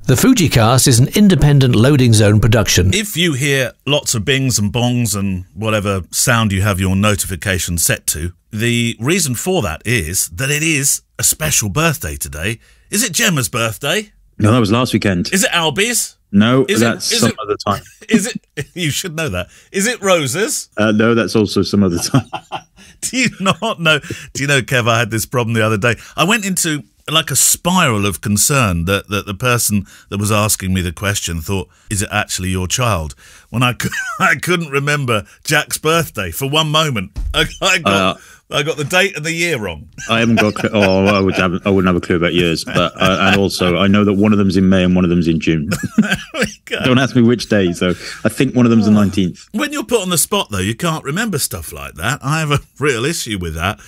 The FujiCast is an independent loading zone production. If you hear lots of bings and bongs and whatever sound you have your notification set to, the reason for that is that it is a special birthday today. Is it Gemma's birthday? No, that was last weekend. Is it Albie's? No, that's some other time. Is it? You should know that. Is it Rose's? No, that's also some other time. Do you not know? Do you know, Kev, I had this problem the other day. I went into like a spiral of concern that the person that was asking me the question thought, is it actually your child? When I couldn't remember Jack's birthday for one moment. I got the date and the year wrong. I haven't got. I wouldn't have a clue about years. But and also, I know that one of them's in May and one of them's in June. Don't ask me which day. So I think one of them's the 19th. When you're put on the spot, though, you can't remember stuff like that. I have a real issue with that.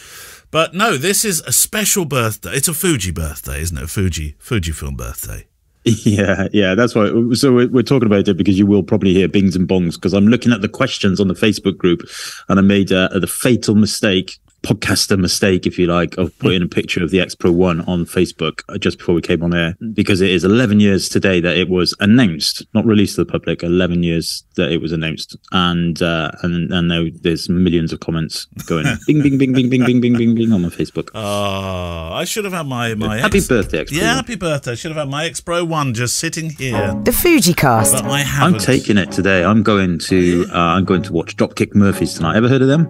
But no, this is a special birthday. It's a Fuji birthday, isn't it? A Fujifilm birthday. Yeah, that's why. So we're talking about it because you will probably hear bings and bongs because I'm looking at the questions on the Facebook group and I made the fatal mistake, podcaster mistake, if you like, of putting a picture of the X-Pro1 on Facebook just before we came on air because it is 11 years today that it was announced, not released to the public. 11 years that it was announced, and now there's millions of comments going bing, bing, bing, bing, bing, bing, bing, bing, bing on my Facebook. Oh, I should have had my happy birthday, X-Pro1. Yeah, happy birthday. I should have had my X-Pro1 just sitting here. The FujiCast. But I haven't. I'm taking it today. I'm going to watch Dropkick Murphys tonight. Ever heard of them?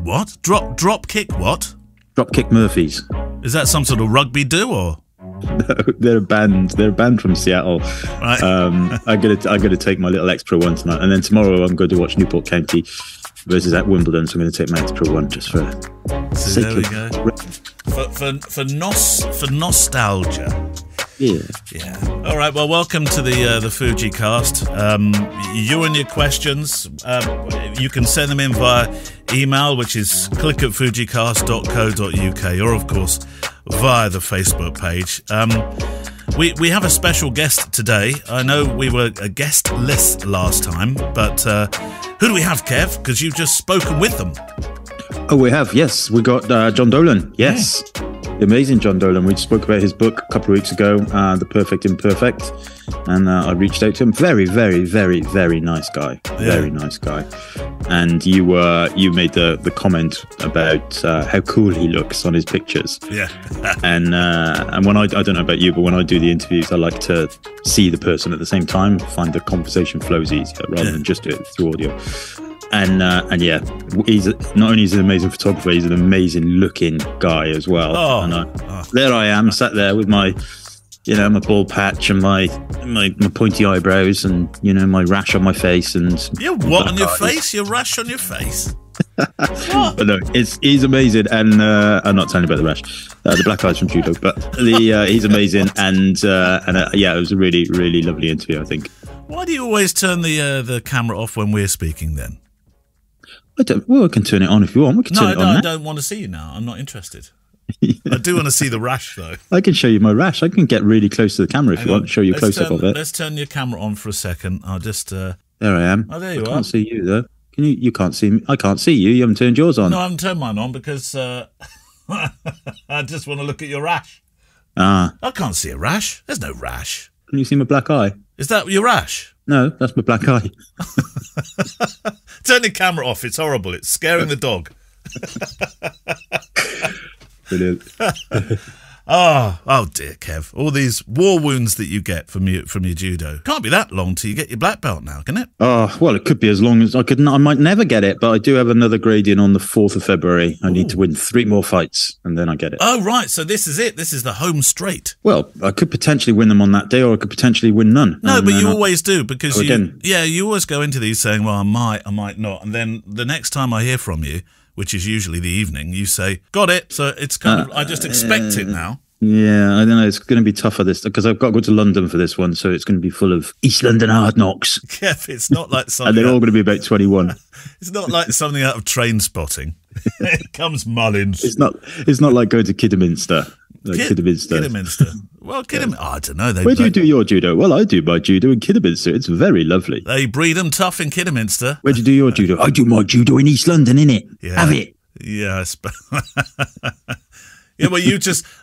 What? Drop kick what? Dropkick Murphys. Is that some sort of rugby do or? No, they're a band. They're a band from Seattle. Right. I'm gonna take my little X-Pro1 tonight, and then tomorrow I'm going to watch Newport County versus at Wimbledon. So I'm going to take my X-Pro1 just for. So there we go. For nostalgia. Yeah. All right. Well, welcome to the FujiCast. You and your questions, you can send them in via email, which is click@fujicast.co.uk, or of course via the Facebook page. We have a special guest today. I know we were a guest list last time, but who do we have, Kev? Because you've just spoken with them. Oh, we have. Yes, we got John Dolan. Yes. Yeah. The amazing John Dolan. We spoke about his book a couple of weeks ago, The Perfect Imperfect, and I reached out to him. Very, very, very, very nice guy. Yeah. Very nice guy. And you made the comment about how cool he looks on his pictures. Yeah. and when I don't know about you, but when I do the interviews, I like to see the person at the same time, find the conversation flows easier rather than just do it through audio. And yeah, he's not only is an amazing photographer, he's an amazing looking guy as well. Oh, and there I am, sat there with my, my bald patch and my pointy eyebrows and my rash on my face and. You're what on your face? Your rash on your face. But no, he's amazing, and I'm not telling you about the rash, the black eyes from judo, but he's amazing, and yeah, it was a really, really lovely interview, I think. Why do you always turn the camera off when we're speaking then? I can turn it on if you want. We can turn it on. I don't want to see you now. I'm not interested. I do want to see the rash, though. I can show you my rash. I can get really close to the camera if you want. Show you a close-up of it. Let's turn your camera on for a second. I'll just... There I am. Oh, there you are. I can't see you, though. You can't see me. I can't see you. You haven't turned yours on. No, I haven't turned mine on because I just want to look at your rash. I can't see a rash. There's no rash. Can you see my black eye? Is that your rash? No, that's my black eye. Turn the camera off. It's horrible. It's scaring the dog. Brilliant. Oh dear, Kev. All these war wounds that you get from your judo. Can't be that long till you get your black belt now, can it? Oh, well, it could be as long as I could. I might never get it, but I do have another grading on the 4th of February. I need to win 3 more fights and then I get it. Oh, right. So this is it. This is the home straight. Well, I could potentially win them on that day or I could potentially win none. No, but you always do because you always go into these saying, well, I might not. And then the next time I hear from you, which is usually the evening, you say, got it. So it's kind of, I just expect it now. Yeah, I don't know. It's going to be tougher this because I've got to go to London for this one, so it's going to be full of East London hard knocks. Yeah, it's not like something. And they're all going to be about 21. It's not like something out of Train Spotting. It comes Mullins. It's not like going to Kidderminster. Kidderminster. Well, Kidderminster. I don't know. Where do you do your judo? Well, I do my judo in Kidderminster. It's very lovely. They breed them tough in Kidderminster. Where do you do your judo? I do my judo in East London, innit? Yeah. Have it. Yeah, yeah, well,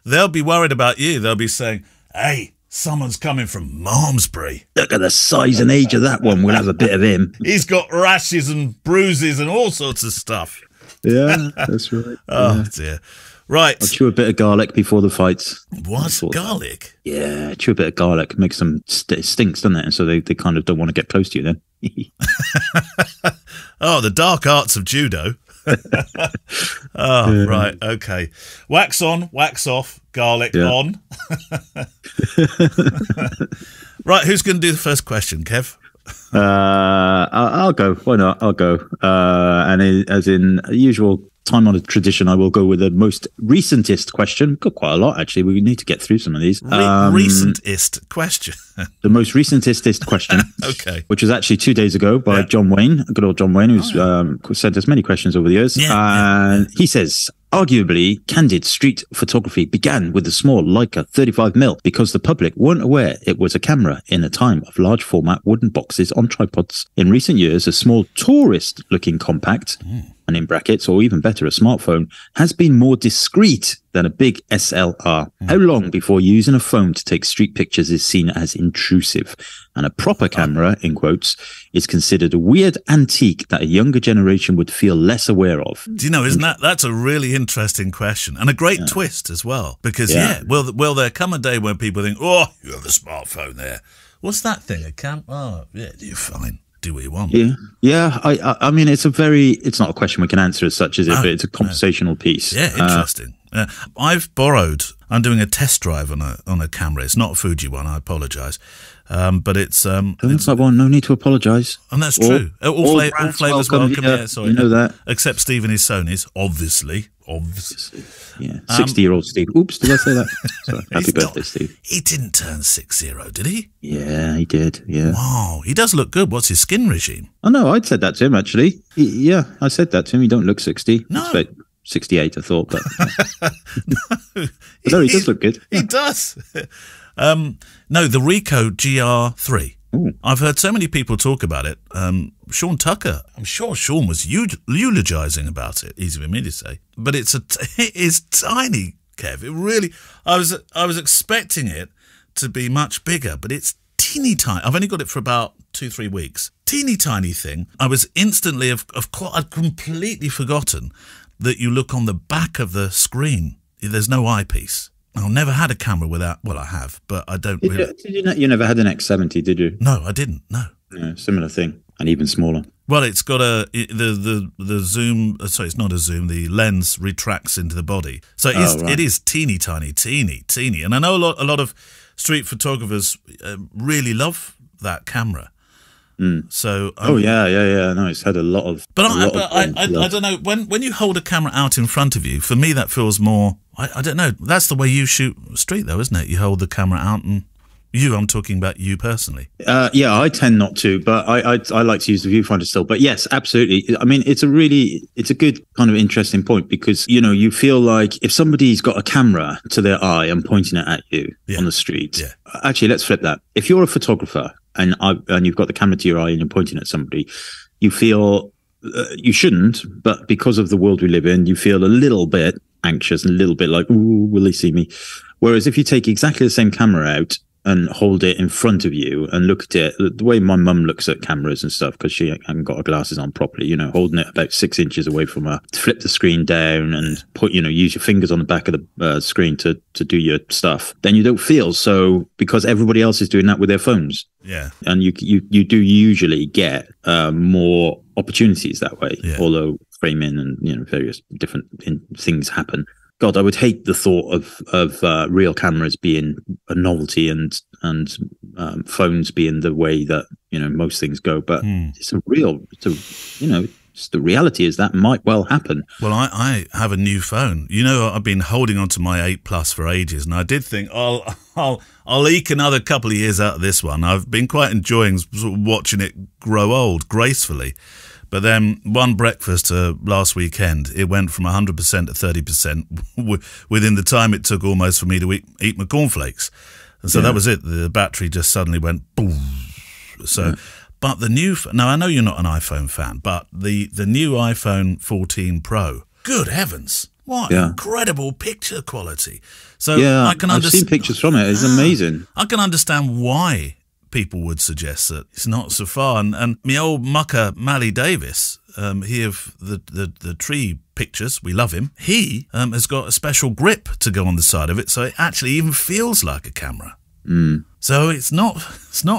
they'll be worried about you. They'll be saying, hey, Someone's coming from Malmesbury. Look at the size and age of that one. We'll have a bit of him. He's got rashes and bruises and all sorts of stuff. Yeah, that's right. Oh, dear. Right. I'll chew a bit of garlic before the fights. What? Garlic? Yeah, chew a bit of garlic. Makes them stinks, doesn't it? And so they kind of don't want to get close to you then. Oh, the dark arts of judo. Oh, right. Okay. Wax on, wax off, garlic on. Right. Who's going to do the first question, Kev? I'll go. Why not? I'll go. And as in usual time-honored tradition, I will go with the most recentest question. Got quite a lot, actually. We need to get through some of these. Recentest question. The most recentest question. Okay. Which was actually 2 days ago by John Wayne, good old John Wayne, who's sent us many questions over the years. And he says, arguably, candid street photography began with the small Leica 35mm because the public weren't aware it was a camera in a time of large format wooden boxes on tripods. In recent years, a small tourist-looking compact, and in brackets, or even better, a smartphone, has been more discreet than a big SLR. How long before using a phone to take street pictures is seen as intrusive? And a proper camera, in quotes, is considered a weird antique that a younger generation would feel less aware of. Do you know, that's a really interesting question and a great twist as well. Because, will there come a day when people think, oh, you have a smartphone there. What's that thing, a cam? Oh, yeah, you're fine. Do what you want. Yeah. I mean, it's not a question we can answer as such, is it? But it's a conversational piece. Yeah, interesting. I'm doing a test drive on a camera. It's not a Fuji one. I apologise. But it's that's not one. No need to apologise. And that's true. All flavours welcome. Yeah, sorry. You know that. Except Steve and his Sonys, obviously. Yeah, 60-year-old Steve. Oops, did I say that? Sorry. Happy birthday, Steve. He didn't turn 60, did he? Yeah, he did. Yeah. Wow, he does look good. What's his skin regime? Oh no, I'd said that to him actually. I said that to him. He don't look 60. No. It's about 68, I thought, but no, he does look good. He does. No, the Ricoh GR3. Ooh. I've heard so many people talk about it. Sean Tucker, I'm sure Sean was eulogising about it. Easy for me to say, but it is tiny, Kev. It really, I was expecting it to be much bigger, but it's teeny tiny. I've only got it for about 2-3 weeks. Teeny tiny thing. I was instantly, I'd completely forgotten that you look on the back of the screen. There's no eyepiece. I've never had a camera without. Well, I have, but I don't. You never had an X70, did you? No, I didn't. No. Yeah, similar thing, and even smaller. Well, it's got the zoom. Sorry, it's not a zoom. The lens retracts into the body, so it is teeny tiny. And I know a lot of street photographers really love that camera. So no, it's had a lot of. But I don't know when you hold a camera out in front of you. For me, that feels more. I don't know. That's the way you shoot street, though, isn't it? You hold the camera out and I'm talking about you personally. I tend not to, but I like to use the viewfinder still. But yes, absolutely. I mean, it's a good kind of interesting point because, you feel like if somebody's got a camera to their eye and pointing it at you on the street. Actually, let's flip that. If you're a photographer and you've got the camera to your eye and you're pointing at somebody, you feel you shouldn't, but because of the world we live in, you feel a little bit anxious and a little bit like, ooh, will they see me? Whereas if you take exactly the same camera out and hold it in front of you and look at it the way my mum looks at cameras and stuff, because she hasn't got her glasses on properly, holding it about 6 inches away from her, flip the screen down and put, use your fingers on the back of the screen to do your stuff, then you don't feel so, because everybody else is doing that with their phones. Yeah. And you do usually get more opportunities that way, although framing and various different things happen. God, I would hate the thought of real cameras being a novelty and phones being the way that most things go. But it's the reality is that might well happen. Well, I have a new phone. I've been holding on to my 8 Plus for ages, and I did think I'll eke another couple of years out of this one. I've been quite enjoying sort of watching it grow old gracefully. But then one breakfast last weekend, it went from 100% to 30% within the time it took almost for me to eat my cornflakes. And so that was it. The battery just suddenly went boom. So, but the new, now I know you're not an iPhone fan, but the new iPhone 14 Pro, good heavens. What incredible picture quality. So yeah, I can I've seen pictures from it. It's amazing. I can understand why people would suggest that it's not so far. And my old mucker, Mally Davis, he of the tree pictures, we love him, he has got a special grip to go on the side of it, so it actually even feels like a camera. So it's not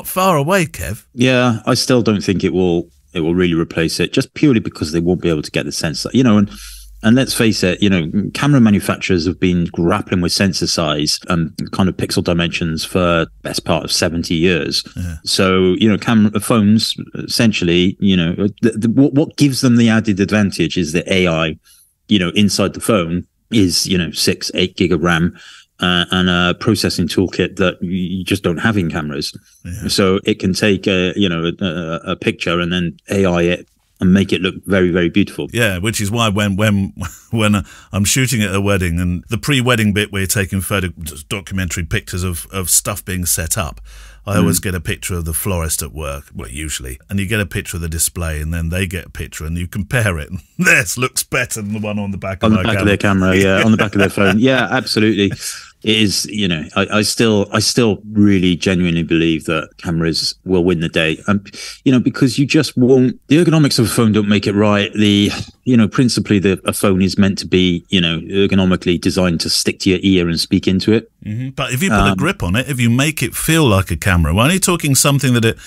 far away, Kev. Yeah, I still don't think it will really replace it, just purely because they won't be able to get the sensor, you know. And let's face it, you know, camera manufacturers have been grappling with sensor size and kind of pixel dimensions for the best part of 70 years. Yeah. So, you know, phones essentially, you know, what gives them the added advantage is the AI, you know, inside the phone is, you know, 6-8 gig of RAM. And a processing toolkit that you just don't have in cameras. Yeah. So it can take a picture and then AI it and make it look very, very beautiful. Yeah, which is why when I'm shooting at a wedding, and the pre-wedding bit where you're taking documentary pictures of stuff being set up, I always get a picture of the florist at work, well, usually, and you get a picture of the display, and then they get a picture, and you compare it, and this looks better than the one on the back of their camera, yeah, on the back of their phone. Yeah, absolutely. It is, you know, I still really genuinely believe that cameras will win the day. You know, because you just won't, the ergonomics of a phone don't make it right. Principally a phone is meant to be, you know, ergonomically designed to stick to your ear and speak into it. Mm-hmm. But if you put a grip on it, if you make it feel like a camera, we're only talking something that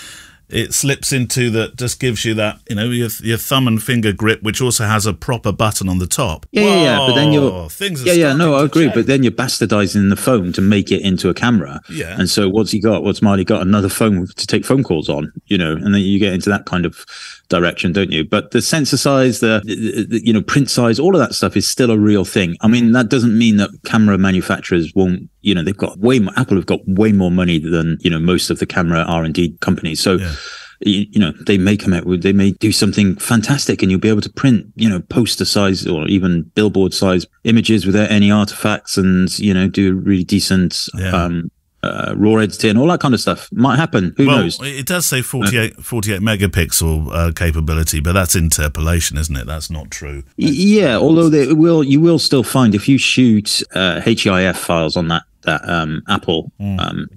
it slips into that just gives you that, you know, your thumb and finger grip, which also has a proper button on the top. Yeah. But then I agree. Change. But then you're bastardizing the phone to make it into a camera. Yeah. And so what's he got? What's Marley got? Another phone to take phone calls on, you know, and then you get into that kind of direction, don't you? But the sensor size, the you know, print size, all of that stuff is still a real thing. I mean, that doesn't mean that camera manufacturers won't, you know, Apple have got way more money than, you know, most of the camera R&D companies. So, you know, they may do something fantastic, and you'll be able to print, you know, poster size or even billboard size images without any artifacts, and, you know, do really decent, raw editing, all that kind of stuff might happen. Who knows? It does say 48 megapixel capability, but that's interpolation, isn't it? That's not true. Yeah, although you will still find, if you shoot HEIF files on that Apple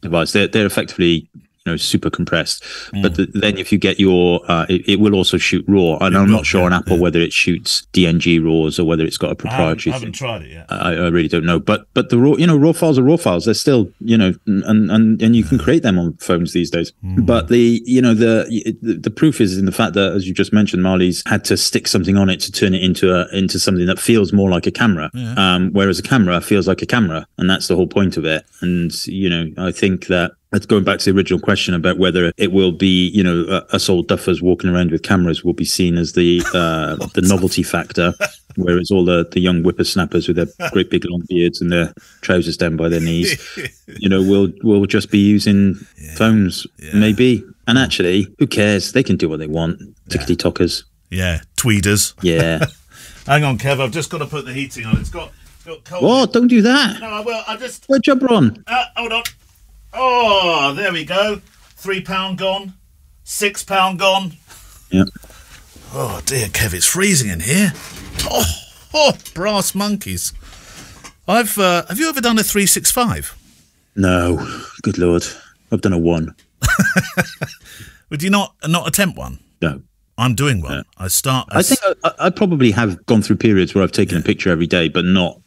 device, they're effectively, you know, super compressed. But then if you get your, it will also shoot RAW. And I'm not sure on Apple whether it shoots DNG RAWs or whether it's got a proprietary. I haven't tried it yet. I really don't know. But the raw, you know, raw files are raw files. They're still, you know, and you can create them on phones these days. But the proof is in the fact that, as you just mentioned, Marley's had to stick something on it to turn it into something that feels more like a camera. Yeah. Whereas a camera feels like a camera, and that's the whole point of it. And, you know, I think that, that's going back to the original question about whether it will be, you know, us old duffers walking around with cameras will be seen as the novelty factor, whereas all the young whippersnappers with their great big long beards and their trousers down by their knees, you know, will just be using phones, maybe. And actually, who cares? They can do what they want. Tickety-tockers. Yeah, tweeders. Yeah. Hang on, Kev, I've just got to put the heating on. It's got cold. What? Don't do that. No, I will. I just... Put jumper on. Hold on. Oh, there we go. £3 gone. £6 gone. Yep. Oh dear, Kev, it's freezing in here. Oh, brass monkeys. Have you ever done a 365? No, good Lord. I've done a 1. Would you not attempt one? No. I'm doing one. No. I think I probably have gone through periods where I've taken a picture every day, but not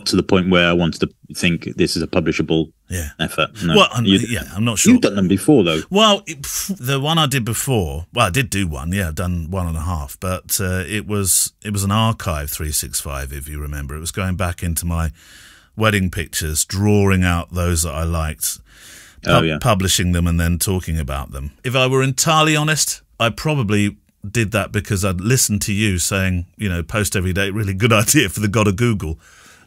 to the point where I wanted to think this is a publishable effort. No. Well, I'm not sure. You've done them before, though. Well, the one I did before, I did do one. Yeah, I've done 1.5, but it was an archive 365, if you remember. It was going back into my wedding pictures, drawing out those that I liked, publishing them, and then talking about them. If I were entirely honest, I probably did that because I'd listened to you saying, you know, post every day, really good idea for the god of Google.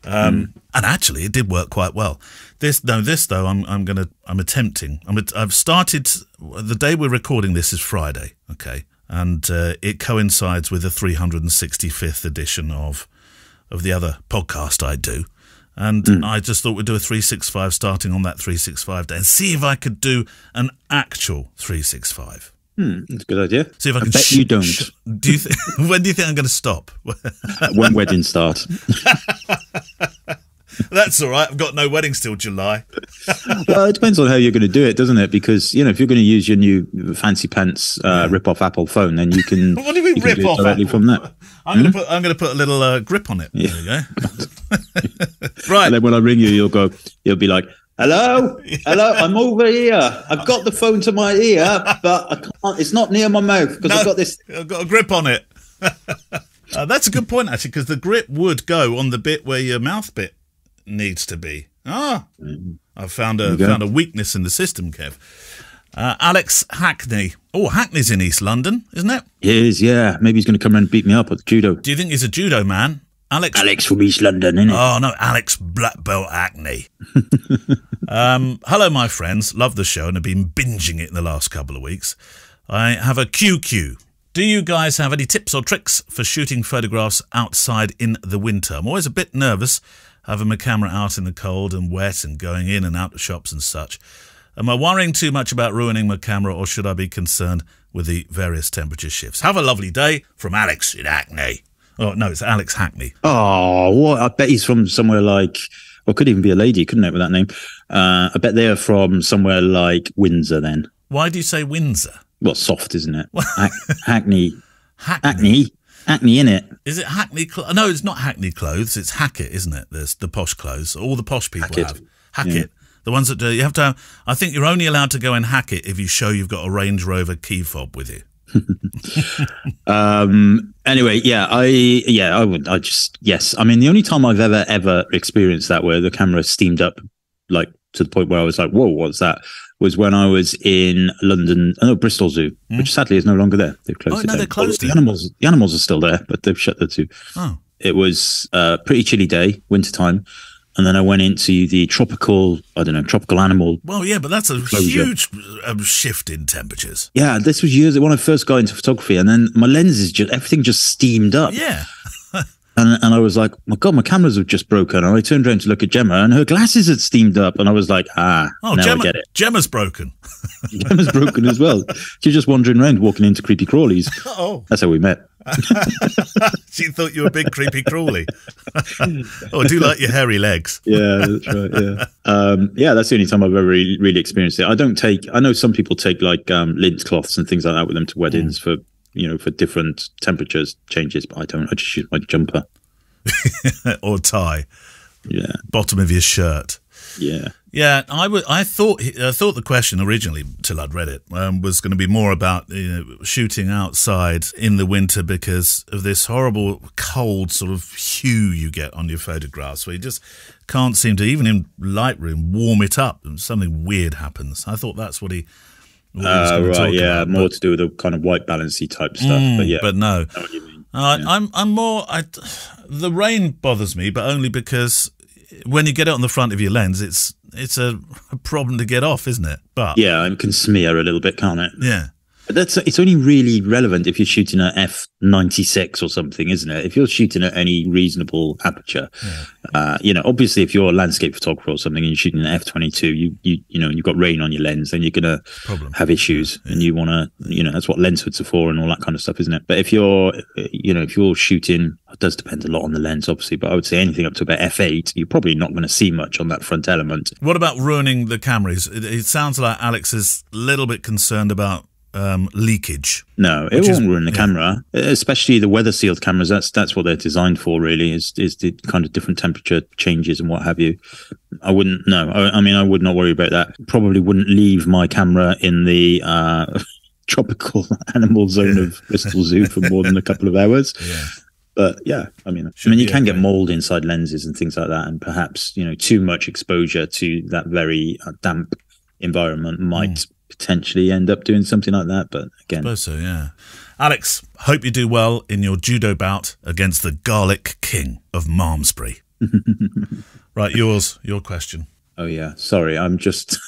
And actually, it did work quite well. This though, I'm attempting. I've started. The day we're recording this is Friday, okay, and it coincides with the 365th edition of the other podcast I do, and I just thought we'd do a 365 starting on that 365 day and see if I could do an actual 365. That's a good idea. See if I can. Bet you don't. Do you? When do you think I'm going to stop? When weddings start. That's all right. I've got no weddings till July. Well, it depends on how you're going to do it, doesn't it? Because if you're going to use your new fancy pants rip-off Apple phone, then you can. What do you mean rip off directly Apple? from that? I'm going to put a little grip on it. Yeah. There you go. Right. And then when I ring you, you'll be like, "Hello, hello, I'm over here. I've got the phone to my ear, but I can't. It's not near my mouth because I've got this. I've got a grip on it." That's a good point, actually, because the grip would go on the bit where your mouth bit needs to be. I've found a weakness in the system, Kev. Alex Hackney. Oh, Hackney's in East London, isn't it? He is, yeah. Maybe he's going to come around and beat me up at the judo. Do you think he's a judo man? Alex from East London, isn't it? Oh, no, Alex Black Belt Hackney. Hello, my friends. Love the show and have been binging it in the last couple of weeks. I have a QQ. Do you guys have any tips or tricks for shooting photographs outside in the winter? I'm always a bit nervous having my camera out in the cold and wet and going in and out of shops and such. Am I worrying too much about ruining my camera, or should I be concerned with the various temperature shifts? Have a lovely day from Alex in Hackney. Oh, no, it's Alex Hackney. Oh, what? I bet he's from somewhere like, or could even be a lady, couldn't it, with that name? I bet they're from somewhere like Windsor then. Why do you say Windsor? Well, soft, isn't it? Hackney. Hackney. Hackney, innit? Is it Hackney? No, it's not Hackney clothes. It's Hackett, isn't it? There's the posh clothes. All the posh people have. Hackett. Yeah. The ones that you have to have. I think you're only allowed to go in Hackett if you show you've got a Range Rover key fob with you. Anyway, yes. I mean, the only time I've ever experienced that where the camera steamed up, like to the point where I was like, whoa, what's that? Was when I was in London, Bristol Zoo, which sadly is no longer there. They've closed it down. They closed it. The animals are still there, but they've shut the zoo. Oh. It was a pretty chilly day, wintertime. And then I went into the tropical animal. Well, yeah, but that's a huge shift in temperatures. Yeah, this was years when I first got into photography, and then my lenses everything just steamed up. Yeah. And I was like, my God, my cameras have just broken. And I turned around to look at Gemma, and her glasses had steamed up. And I was like, now I get it. Gemma's broken. Gemma's broken as well. She's just wandering around, walking into creepy crawlies. Oh. That's how we met. She thought you were a big creepy crawly. Oh, I do like your hairy legs. Yeah, that's right. Yeah. That's the only time I've ever really experienced it. I know some people take like lint cloths and things like that with them to weddings for different temperatures changes, but I don't. I just shoot my jumper. Or tie. Yeah. Bottom of your shirt. Yeah. Yeah, I thought the question originally, till I'd read it, was going to be more about shooting outside in the winter because of this horrible cold sort of hue you get on your photographs, where you just can't seem to, even in Lightroom, warm it up, and something weird happens. I thought that's what he was going to talk about. More to do with the kind of white balancey type stuff. But no. I know what you mean. I'm more. The rain bothers me, but only because when you get it on the front of your lens, it's a problem to get off, isn't it? But yeah, it can smear a little bit, can't it? Yeah. But it's only really relevant if you're shooting at f96 or something, isn't it? If you're shooting at any reasonable aperture, obviously if you're a landscape photographer or something and you're shooting at f22, you've got rain on your lens, then you're gonna have issues, and you want to, that's what lens hoods are for and all that kind of stuff, isn't it? But if you're shooting, it does depend a lot on the lens, obviously, but I would say anything up to about f8, you're probably not going to see much on that front element. What about ruining the cameras? It sounds like Alex is a little bit concerned about leakage. No, it won't ruin the camera, especially the weather sealed cameras. That's what they're designed for, really, is the kind of different temperature changes and what have you. I wouldn't. No, I would not worry about that. Probably wouldn't leave my camera in the tropical animal zone of Bristol Zoo for more than a couple of hours. Yeah. But yeah, you can get mold inside lenses and things like that, and perhaps too much exposure to that very damp environment might potentially end up doing something like that. But again, I suppose so, yeah. Alex, hope you do well in your judo bout against the Garlic King of Malmesbury. Right, your question. Oh yeah, sorry, I'm just.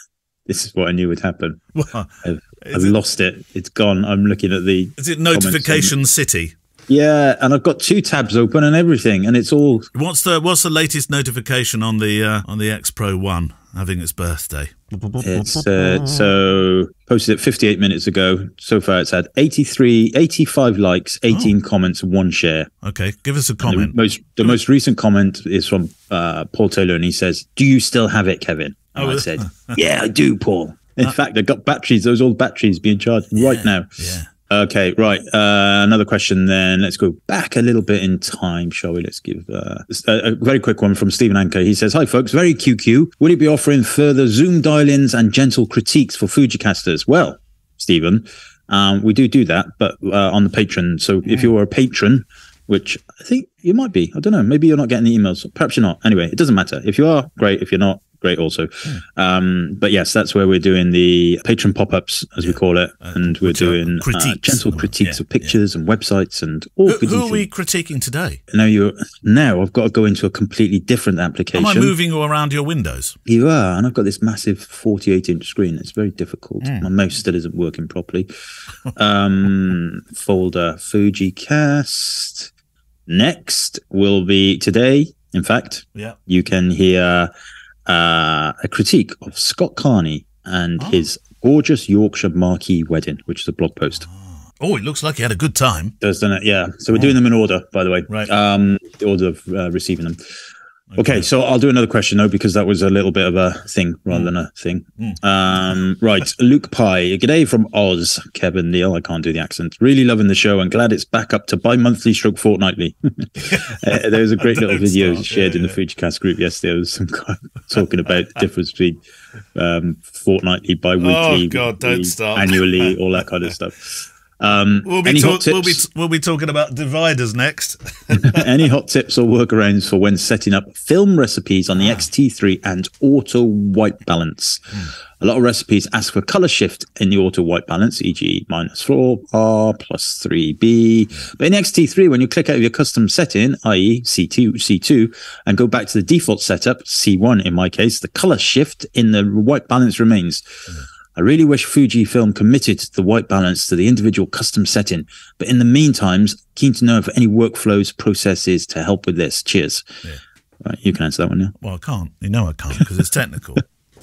This is what I knew would happen. I've lost it. It's gone. I'm looking at the. Is it Notification City? Yeah, and I've got 2 tabs open and everything, and it's all. What's the latest notification on the X-Pro1 having its birthday? It's so posted it 58 minutes ago. So far, it's had 85 likes, 18 comments, 1 share. Okay, give us a comment. The most recent comment is from Paul Taylor, and he says, "Do you still have it, Kevin?" And I said, "Yeah, I do, Paul." In fact, I've got batteries, those old batteries being charged right now. Yeah. Okay, right. Another question then. Let's go back a little bit in time, shall we? Let's give a very quick one from Stephen Anker. He says, "Hi, folks. Very QQ. Will you be offering further Zoom dial-ins and gentle critiques for FujiCasters?" Well, Stephen, we do that, but on the Patreon. So if you're a patron, which I think you might be, I don't know, maybe you're not getting the emails. Perhaps you're not. Anyway, it doesn't matter. If you are, great. If you're not, great also. But yes, that's where we're doing the patron pop-ups, as we call it, and we're doing gentle critiques of pictures and websites and all. Who are we critiquing today? Now I've got to go into a completely different application. Am I moving around your windows? You are, and I've got this massive 48-inch screen. It's very difficult. My mouse still isn't working properly. Folder FujiCast. Next will be today. In fact, you can hear a critique of Scott Carney and his gorgeous Yorkshire marquee wedding, which is a blog post. Oh, it looks like he had a good time. Doesn't it? Yeah. So we're doing them in order, by the way. Right. The order of receiving them. Okay, so I'll do another question, though, because that was a little bit of a thing rather than a thing. Right, Luke Pye. G'day from Oz. Kevin Neal, I can't do the accent. Really loving the show and glad it's back up to bi-monthly stroke fortnightly. There was a great little video shared in the FujiCast group yesterday. There was some guy talking about the difference between fortnitely, bi-weekly, annually, all that kind of stuff. We'll be talking about dividers next. Any hot tips or workarounds for when setting up film recipes on the XT3 and auto white balance? A lot of recipes ask for color shift in the auto white balance, e.g. -4R plus 3B. But in XT3, when you click out of your custom setting, i.e. C2, and go back to the default setup, C1 in my case, the color shift in the white balance remains. I really wish Fujifilm committed the white balance to the individual custom setting. But in the meantime, keen to know if any workflows, processes to help with this. Cheers. Yeah. Right, you can answer that one now. Well, I can't. You know I can't because it's technical.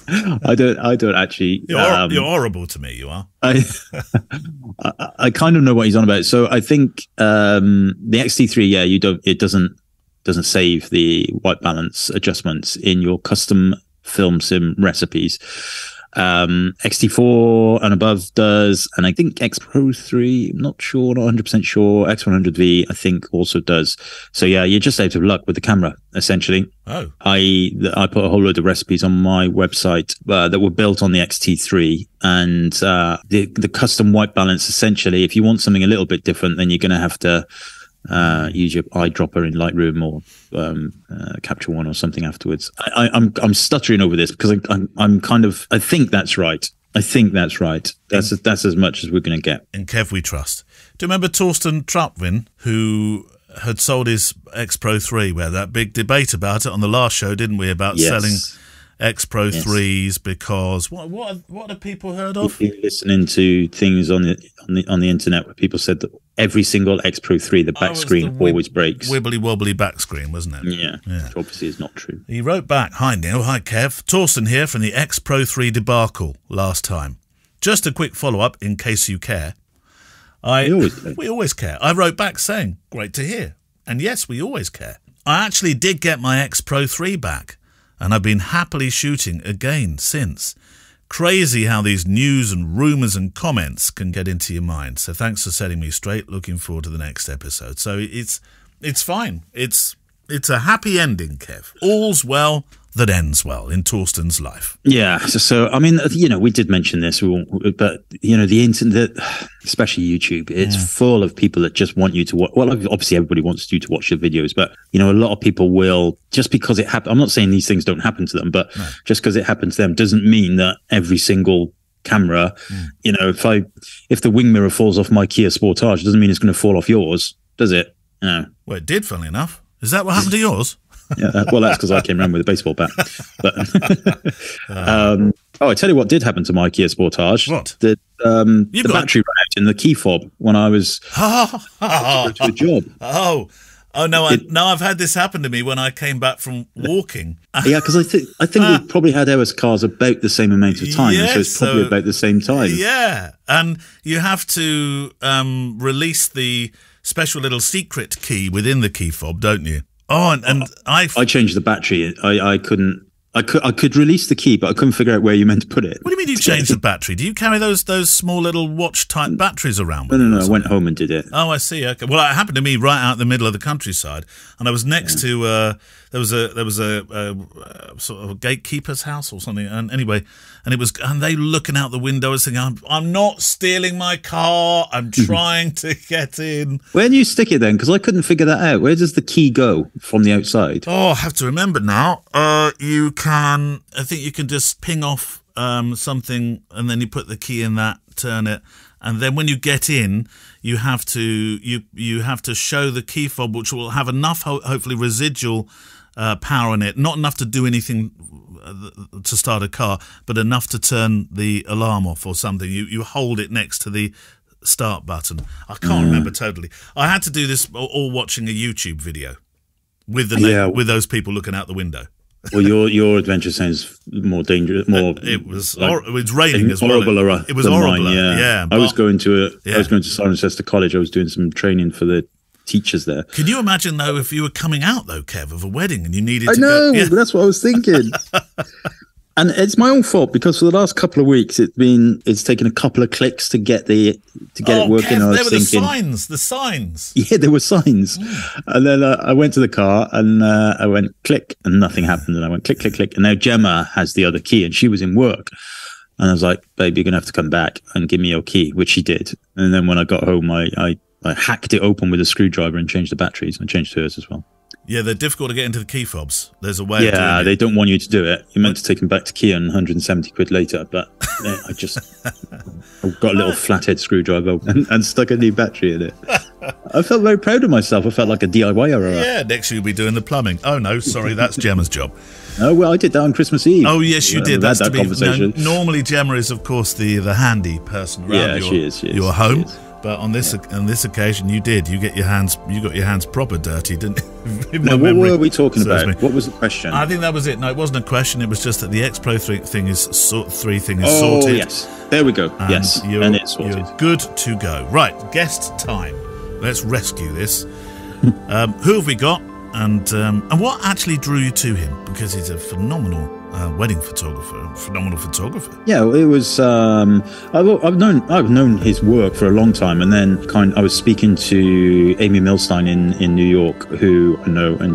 I don't actually. You're horrible to me. You are. I kind of know what he's on about. So I think the XT3, it doesn't save the white balance adjustments in your custom film sim recipes. XT4 and above does, and I think X-Pro3, I'm not 100% sure. X100V, I think, also does. So yeah, you're just out of luck with the camera, essentially. Oh. I put a whole load of recipes on my website that were built on the XT3, and the custom white balance, essentially, if you want something a little bit different, then you're going to have to use your eyedropper in Lightroom or Capture One or something afterwards. I'm stuttering over this because I'm kind of, I think that's right. That's as much as we're going to get. In Kev we trust. Do you remember Torsten Trapvin, who had sold his X-Pro3? We had that big debate about it on the last show, didn't we? About selling X-Pro3s because what have people heard of? You're listening to things on the internet where people said that every single X-Pro3, the back screen always breaks. Wibbly wobbly back screen, wasn't it? Yeah. Which obviously is not true. He wrote back, "Hi Neil, hi Kev, Torsten here from the X-Pro3 debacle last time. Just a quick follow-up in case you care." We always care. I wrote back saying, "Great to hear." And yes, we always care. I actually did get my X-Pro3 back, and I've been happily shooting again since. Crazy how these news and rumours and comments can get into your mind. So thanks for setting me straight. Looking forward to the next episode. So it's fine. It's a happy ending, Kev. All's well that ends well in Torsten's life. Yeah. So I mean, we did mention this, but the internet, especially YouTube, it's full of people that just want you to watch. Well, obviously everybody wants you to watch your videos, but a lot of people will, just because it happened. I'm not saying these things don't happen to them, but just because it happens to them doesn't mean that every single camera, if the wing mirror falls off my Kia Sportage, doesn't mean it's going to fall off yours, does it? No. Well, it did, funnily enough. Is that what happened to yours? Yeah, well, that's because I came around with a baseball bat. But I tell you what did happen to my Kia Sportage. What? The battery ran out. in the key fob when I was to go to a job. Oh no! Now I've had this happen to me when I came back from walking. Yeah, because I think we probably had ours cars about the same amount of time, yes, so it's probably about the same time. Yeah, and you have to release the special little secret key within the key fob, don't you? Oh, and I changed the battery. I couldn't. I could release the key, but I couldn't figure out where you meant to put it. What do you mean you changed the battery? Do you carry those small little watch type batteries around? No. I went home and did it. Oh, I see. Okay. Well, it happened to me right out in the middle of the countryside, and I was next to there was a sort of a gatekeeper's house or something. And anyway, and they looking out the window, I was thinking, I'm not stealing my car. I'm trying to get in. Where do you stick it then? Because I couldn't figure that out. Where does the key go from the outside? Oh, I have to remember now. I think you can just ping off something, and then you put the key in that, turn it, and then when you get in, you have to you have to show the key fob, which will have enough hopefully residual power in it, not enough to do anything to start a car, but enough to turn the alarm off or something. You hold it next to the start button. I can't remember totally. I had to do this all watching a YouTube video with with those people looking out the window. Well, your adventure sounds more dangerous. It was raining as well. It was horrible. Mine, yeah. I was going to Cirencester College. I was doing some training for the teachers there. Can you imagine though if you were coming out though, Kev, of a wedding and you needed to go? Yeah. That's what I was thinking. And it's my own fault because for the last couple of weeks it's taken a couple of clicks to get it working. Kev, there were the signs. Yeah, there were signs. And then I went to the car and I went click and nothing happened. And I went click, click, click. And now Gemma has the other key and she was in work. And I was like, babe, you're going to have to come back and give me your key, which she did. And then when I got home, I hacked it open with a screwdriver and changed the batteries and changed hers as well. Yeah, they're difficult to get into the key fobs. There's a way of doing it. Yeah, they don't want you to do it. You're meant to take them back to Kia and 170 quid later, but I got a little flathead screwdriver and stuck a new battery in it. I felt very proud of myself. I felt like a DIYer. Yeah, next year you'll be doing the plumbing. Oh, no, sorry, that's Gemma's job. Oh, well, I did that on Christmas Eve. Oh, yes, you did. That's that conversation. Normally, Gemma is, of course, the handy person around your home. She is. But on this occasion, you did. You got your hands proper dirty, didn't you? Now, what were we talking about? What was the question? I think that was it. No, it wasn't a question. It was just that the X-Pro thing is sorted. Oh, yes. There we go. And yes. And it's sorted. You're good to go. Right. Guest time. Let's rescue this. Who have we got? And what actually drew you to him? Because he's a phenomenal wedding photographer, phenomenal photographer. Yeah, it was. I've known his work for a long time, and then I was speaking to Amy Milstein in New York, who I know, and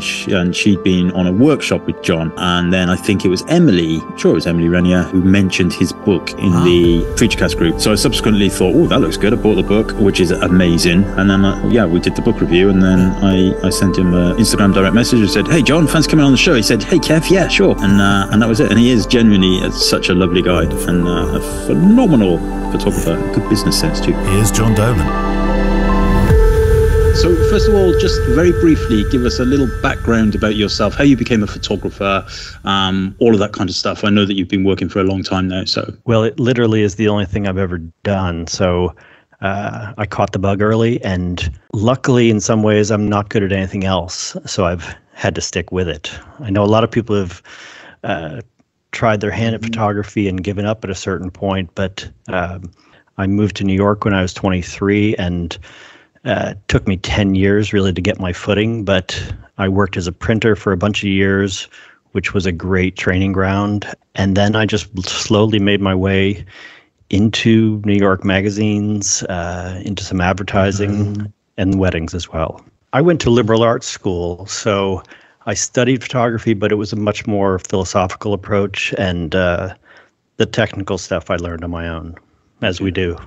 she'd been on a workshop with John, and then I think it was Emily Renier, who mentioned his book in the FujiCast group. So I subsequently thought, oh, that looks good. I bought the book, which is amazing, and then we did the book review, and then I sent him an Instagram direct message and said, hey John, thanks for coming on the show. He said, hey Kev, yeah, sure, and that was it. And he is genuinely such a lovely guy and a phenomenal photographer. Good business sense too. He is John Dolan. So first of all, just very briefly, give us a little background about yourself, how you became a photographer, all of that kind of stuff. I know that you've been working for a long time now. So well, it literally is the only thing I've ever done. So I caught the bug early, and luckily in some ways I'm not good at anything else. So I've had to stick with it. I know a lot of people have tried their hand at photography and given up at a certain point, but I moved to New York when I was 23, and it took me 10 years really to get my footing, but I worked as a printer for a bunch of years, which was a great training ground, and then I just slowly made my way into New York magazines, into some advertising, and weddings as well. I went to liberal arts school, so I studied photography, but it was a much more philosophical approach, and the technical stuff I learned on my own, as we do.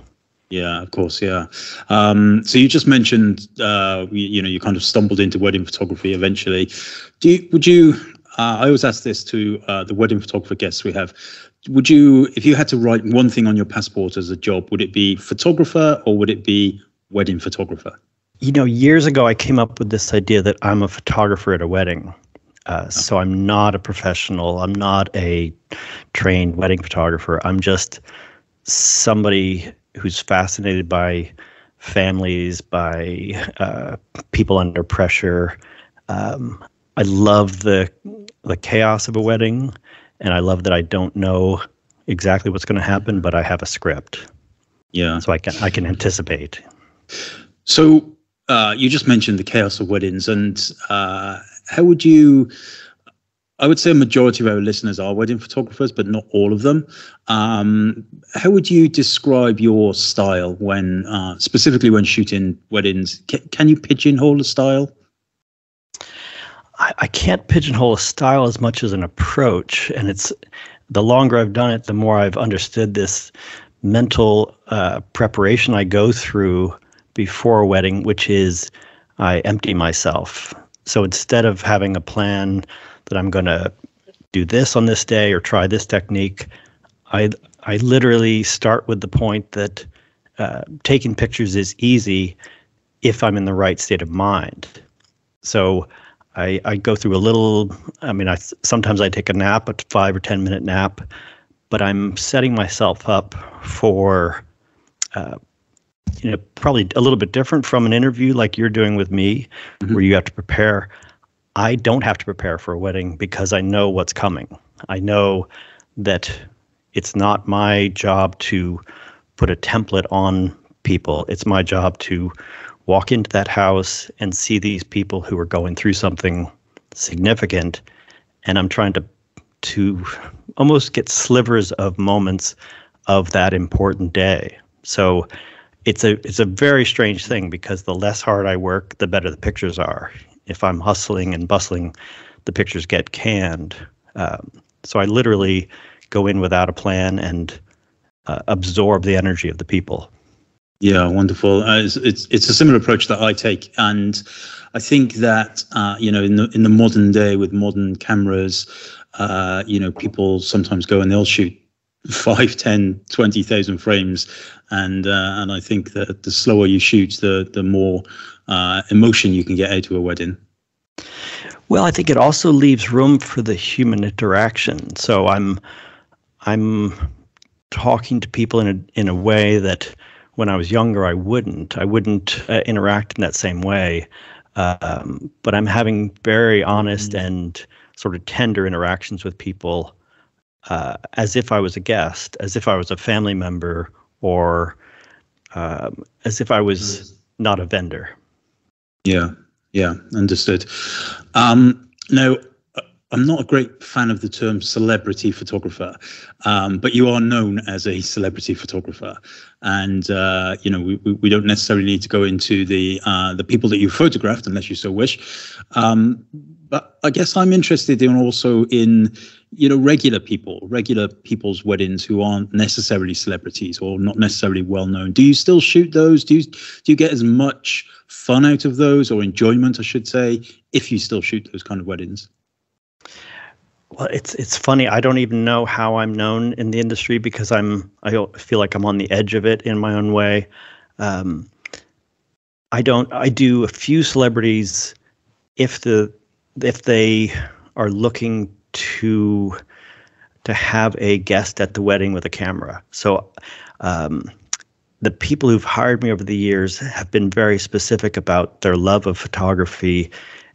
Yeah, of course, yeah. So you just mentioned, you kind of stumbled into wedding photography eventually. I always ask this to the wedding photographer guests we have. Would you, if you had to write one thing on your passport as a job, would it be photographer or would it be wedding photographer? You know, years ago, I came up with this idea that I'm a photographer at a wedding. So I'm not a professional. I'm not a trained wedding photographer. I'm just somebody who's fascinated by families, by people under pressure. I love the chaos of a wedding, and I love that I don't know exactly what's going to happen, but I have a script. Yeah. So I can anticipate. So you just mentioned the chaos of weddings, and how would you? I would say a majority of our listeners are wedding photographers, but not all of them. How would you describe your style when, specifically when shooting weddings? Can you pigeonhole a style? I can't pigeonhole a style as much as an approach, and it's the longer I've done it, the more I've understood this mental preparation I go through before a wedding, which is I empty myself. So instead of having a plan that I'm going to do this on this day or try this technique, I literally start with the point that taking pictures is easy if I'm in the right state of mind. So I go through a little, sometimes I take a nap, a 5 or 10 minute nap, but I'm setting myself up for, probably a little bit different from an interview like you're doing with me, where you have to prepare. I don't have to prepare for a wedding because I know what's coming. I know that it's not my job to put a template on people. It's my job to walk into that house and see these people who are going through something significant, and I'm trying to almost get slivers of moments of that important day. So it's a very strange thing, because the less hard I work, the better the pictures are. If I'm hustling and bustling, the pictures get canned. So I literally go in without a plan and absorb the energy of the people. Yeah, wonderful. It's a similar approach that I take, and I think that in the modern day with modern cameras, people sometimes go and they'll shoot 5, 10, 20,000 frames, and I think that the slower you shoot, the more emotion you can get out of a wedding. Well, I think it also leaves room for the human interaction. So I'm talking to people in a way that when I was younger I wouldn't interact in that same way. But I'm having very honest and sort of tender interactions with people, as if I was a guest, as if I was a family member, or as if I was not a vendor. Yeah, understood. Now, I'm not a great fan of the term celebrity photographer, but you are known as a celebrity photographer, and we don't necessarily need to go into the people that you photographed unless you so wish. But I guess I'm interested in regular people's weddings who aren't necessarily celebrities or not necessarily well known. Do you still shoot those? Do you get as much fun out of those, or enjoyment, I should say, if you still shoot those kind of weddings? Well, it's funny. I don't even know how I'm known in the industry, because I feel like I'm on the edge of it in my own way. I do a few celebrities if they are looking to have a guest at the wedding with a camera. So the people who've hired me over the years have been very specific about their love of photography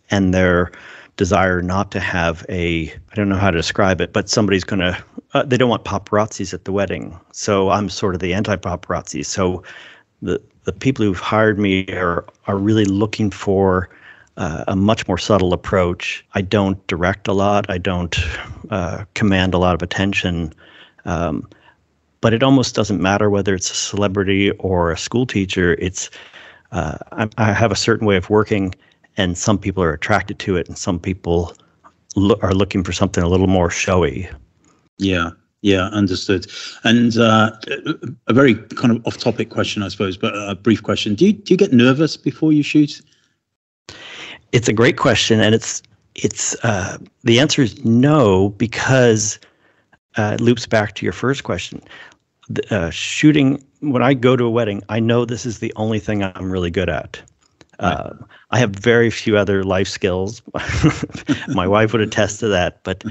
and their desire not to have I don't know how to describe it, but somebody's going to, they don't want paparazzis at the wedding. So I'm sort of the anti-paparazzi. So the people who've hired me are really looking for a much more subtle approach. I don't direct a lot. I don't command a lot of attention. But it almost doesn't matter whether it's a celebrity or a school teacher. I have a certain way of working, and some people are attracted to it, and some people are looking for something a little more showy. Yeah, understood. And a very kind of off-topic question, I suppose, but a brief question. Do you get nervous before you shoot? It's a great question, and it's the answer is no, because it loops back to your first question. Shooting, when I go to a wedding, I know this is the only thing I'm really good at. I have very few other life skills. My wife would attest to that. But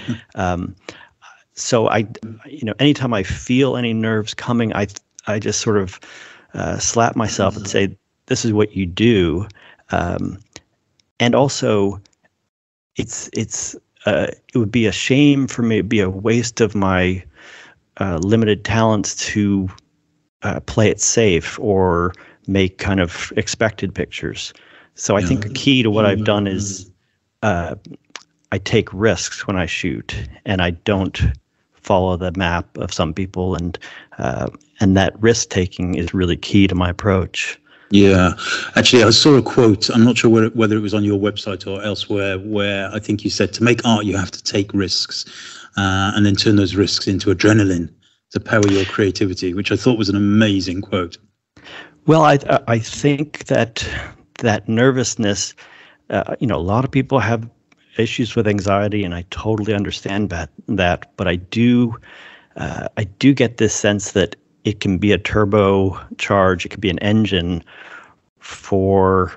so anytime I feel any nerves coming, I just sort of slap myself and say, this is what you do. And also, it would be a shame for me, it'd be a waste of my limited talents to play it safe or make kind of expected pictures. So I think the key to what I've done is I take risks when I shoot, and I don't follow the map of some people, and that risk taking is really key to my approach. Yeah, actually, I saw a quote. I'm not sure whether it was on your website or elsewhere, where I think you said to make art, you have to take risks, and then turn those risks into adrenaline to power your creativity, which I thought was an amazing quote. Well, I think that nervousness, a lot of people have issues with anxiety, and I totally understand that. But I do get this sense that it can be a turbocharge, it can be an engine for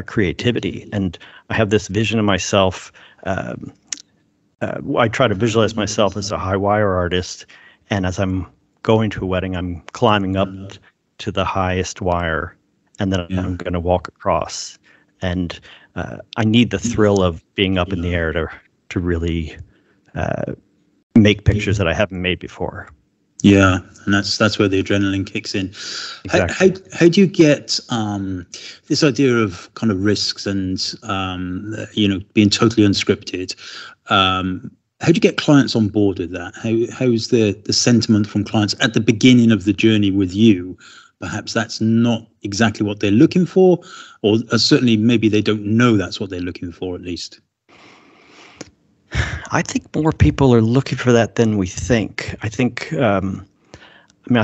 creativity. And I have this vision of myself. I try to visualize myself as a high wire artist, and as I'm going to a wedding, I'm climbing up to the highest wire, and then I'm going to walk across. And I need the thrill of being up in the air to really make pictures that I haven't made before. Yeah, and that's where the adrenaline kicks in. Exactly. How do you get this idea of kind of risks and being totally unscripted? How do you get clients on board with that? How's the sentiment from clients at the beginning of the journey with you? Perhaps that's not exactly what they're looking for, or certainly maybe they don't know that's what they're looking for, at least. I think more people are looking for that than we think. I think, I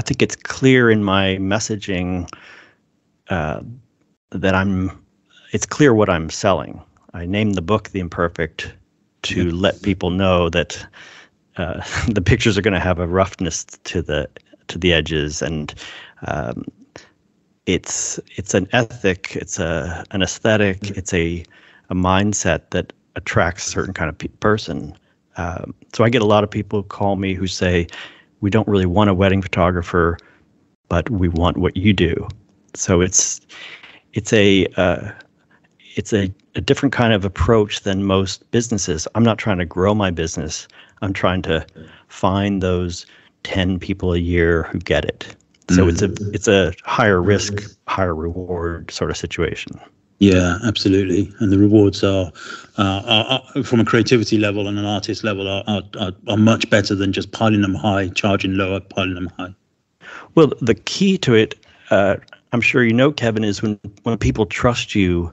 think it's clear in my messaging that it's clear what I'm selling. I named the book The Imperfect to let people know that the pictures are going to have a roughness to the edges, and it's an ethic, it's an aesthetic, it's a mindset that attracts a certain kind of person. So I get a lot of people who call me who say, we don't really want a wedding photographer, but we want what you do. So it's a different kind of approach than most businesses. I'm not trying to grow my business. I'm trying to find those 10 people a year who get it. So it's a higher risk, higher reward sort of situation. Yeah, absolutely. And the rewards are from a creativity level and an artist level are much better than just piling them high, charging lower, piling them high. Well, the key to it, I'm sure you know, Kevin, is when people trust you,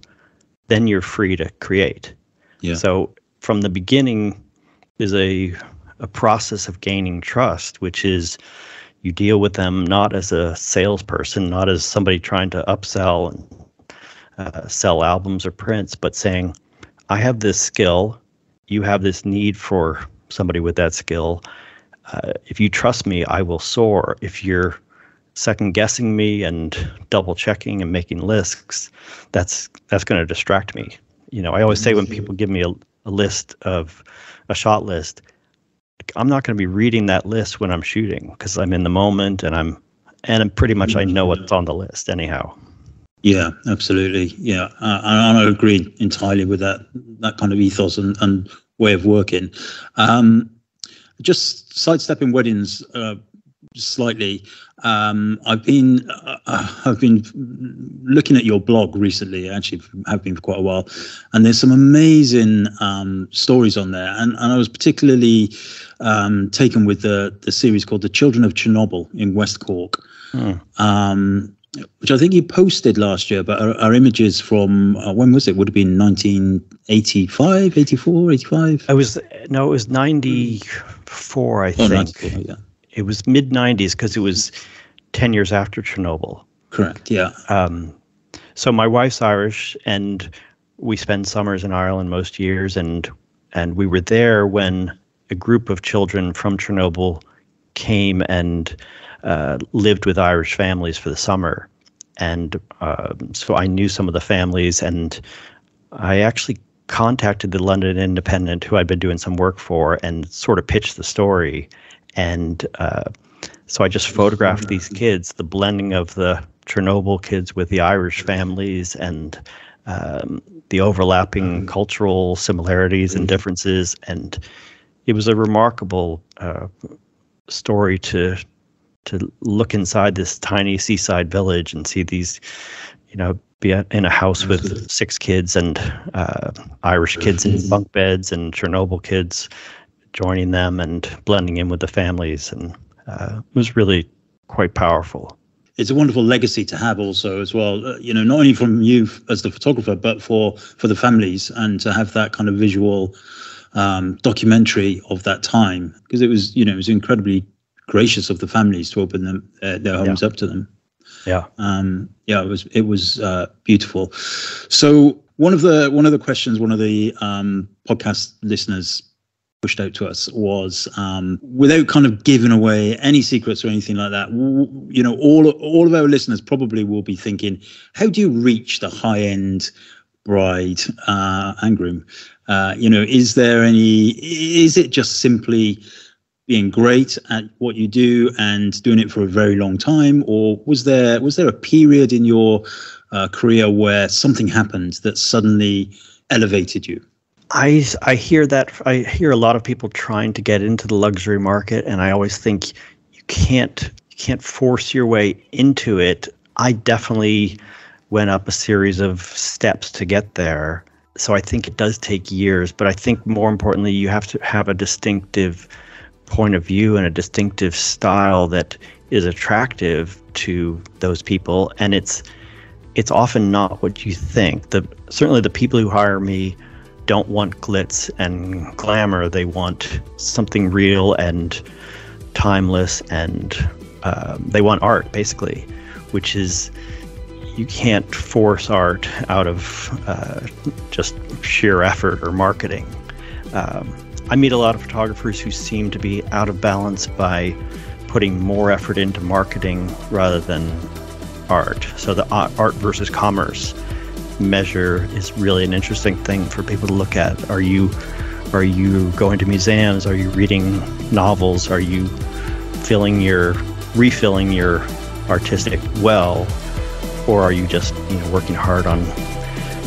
then you're free to create. Yeah. So from the beginning is a process of gaining trust, which is you deal with them not as a salesperson, not as somebody trying to upsell and sell albums or prints, but saying, I have this skill, you have this need for somebody with that skill. If you trust me, I will soar. If you're second guessing me and double checking and making lists, that's going to distract me. I always say when people give me a list of a shot list, I'm not going to be reading that list when I'm shooting because I'm in the moment and pretty much I know what's on the list anyhow. Yeah, absolutely. Yeah, I agree entirely with that kind of ethos and way of working. Just sidestepping weddings slightly. I've been looking at your blog recently. Actually, have been for quite a while, and there's some amazing stories on there. And I was particularly taken with the series called "The Children of Chernobyl" in West Cork. Which I think you posted last year, but our images from, when was it? Would have been 1985, 84, 85? It was 94, I think. 94, yeah. It was mid-90s because it was 10 years after Chernobyl. Correct, yeah. So my wife's Irish, and we spend summers in Ireland most years, and we were there when a group of children from Chernobyl came and lived with Irish families for the summer. And so I knew some of the families, and I actually contacted the London Independent, who I'd been doing some work for, and sort of pitched the story. And So I just photographed these kids, the blending of the Chernobyl kids with the Irish families, and the overlapping cultural similarities and differences. And it was a remarkable story to look inside this tiny seaside village and see these, be in a house with 6 kids and Irish kids in bunk beds and Chernobyl kids joining them and blending in with the families. And it was really quite powerful. It's a wonderful legacy to have also as well, not only from you as the photographer, but for the families, and to have that kind of visual documentary of that time, because it was incredibly gracious of the families to open their homes up to them. Yeah. It was beautiful. So one of the questions one of the podcast listeners pushed out to us was, without kind of giving away any secrets or anything like that, all of our listeners probably will be thinking, how do you reach the high-end bride and groom? Is it just simply being great at what you do and doing it for a very long time, or was there a period in your career where something happened that suddenly elevated you? I hear that. I hear a lot of people trying to get into the luxury market, and I always think you can't force your way into it. I definitely went up a series of steps to get there. So I think it does take years, but I think more importantly, you have to have a distinctive point of view and a distinctive style that is attractive to those people. And it's often not what you think. Certainly the people who hire me don't want glitz and glamour. They want something real and timeless, and they want art, basically, which is, you can't force art out of just sheer effort or marketing. I meet a lot of photographers who seem to be out of balance by putting more effort into marketing rather than art. So the art versus commerce measure is really an interesting thing for people to look at. Are you going to museums? Are you reading novels? Are you refilling your artistic well? Or are you just working hard on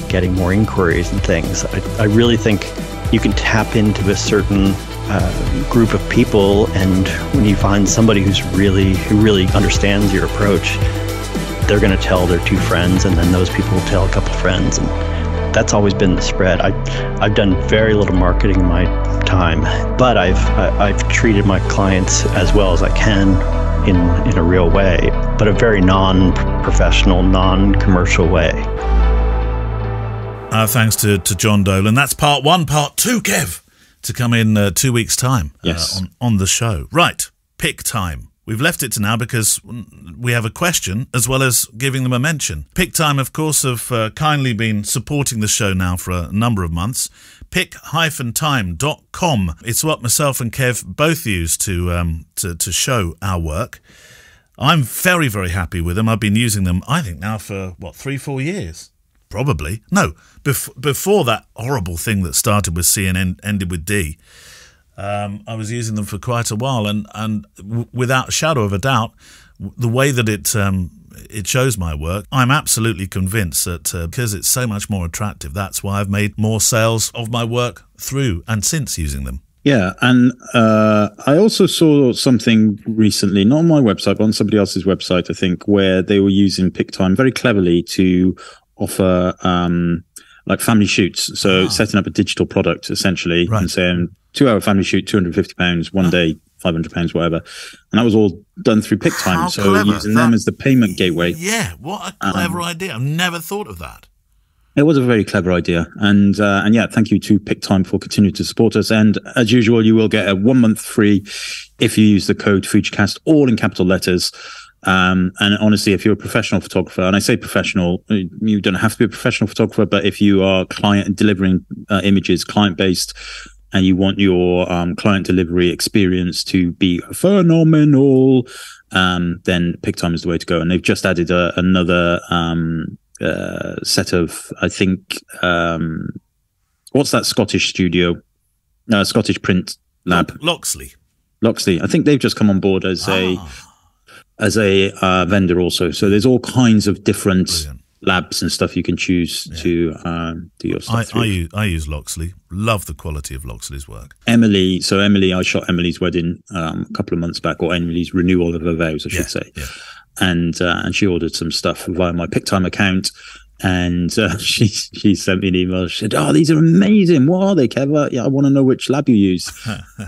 getting more inquiries and things? I really think you can tap into a certain group of people, and when you find somebody who really understands your approach, they're going to tell their 2 friends, and then those people will tell a couple friends, and that's always been the spread. I've done very little marketing in my time, but I've treated my clients as well as I can in a real way, but a very non-professional, non-commercial way. Thanks to John Dolan. That's part 1. Part 2, Kev, to come in 2 weeks' time. Yes. On the show. Right, pick time. We've left it to now because we have a question as well as giving them a mention. Pick Time, of course, have kindly been supporting the show now for a number of months. pick-time.com. It's what myself and Kev both use to show our work. I'm very, very happy with them. I've been using them, I think, now for, 3-4 years? Probably. No, before that horrible thing that started with C and ended with D. I was using them for quite a while, and without a shadow of a doubt, the way that it shows my work, I'm absolutely convinced that because it's so much more attractive, that's why I've made more sales of my work through and since using them. Yeah, and I also saw something recently, not on my website, but on somebody else's website, I think, where they were using PickTime very cleverly to offer like family shoots. So setting up a digital product, essentially, and saying, 2-hour family shoot, £250, 1 day, £500, whatever. And that was all done through PickTime. So clever. Using them as the payment gateway. Yeah, what a clever idea. I've never thought of that. It was a very clever idea. And yeah, thank you to PickTime for continuing to support us. And as usual, you will get a 1 month free if you use the code FujiCast, all in capital letters. And honestly, if you're a professional photographer, and I say professional, you don't have to be a professional photographer, but if you are delivering images, client-based, and you want your client delivery experience to be phenomenal, then PickTime is the way to go. And they've just added another set of, I think, what's that Scottish studio? Scottish Print Lab. Loxley. I think they've just come on board as as a vendor also. So there's all kinds of different Brilliant. labs and stuff you can choose to do your stuff through. I use Loxley. Love the quality of Loxley's work. Emily, I shot Emily's wedding a couple of months back, or Emily's renewal of her vows, I should say. Yeah. And she ordered some stuff via my PicTime account. And she sent me an email. She said, "Oh, these are amazing. What are they, Kev? Yeah, I want to know which lab you use."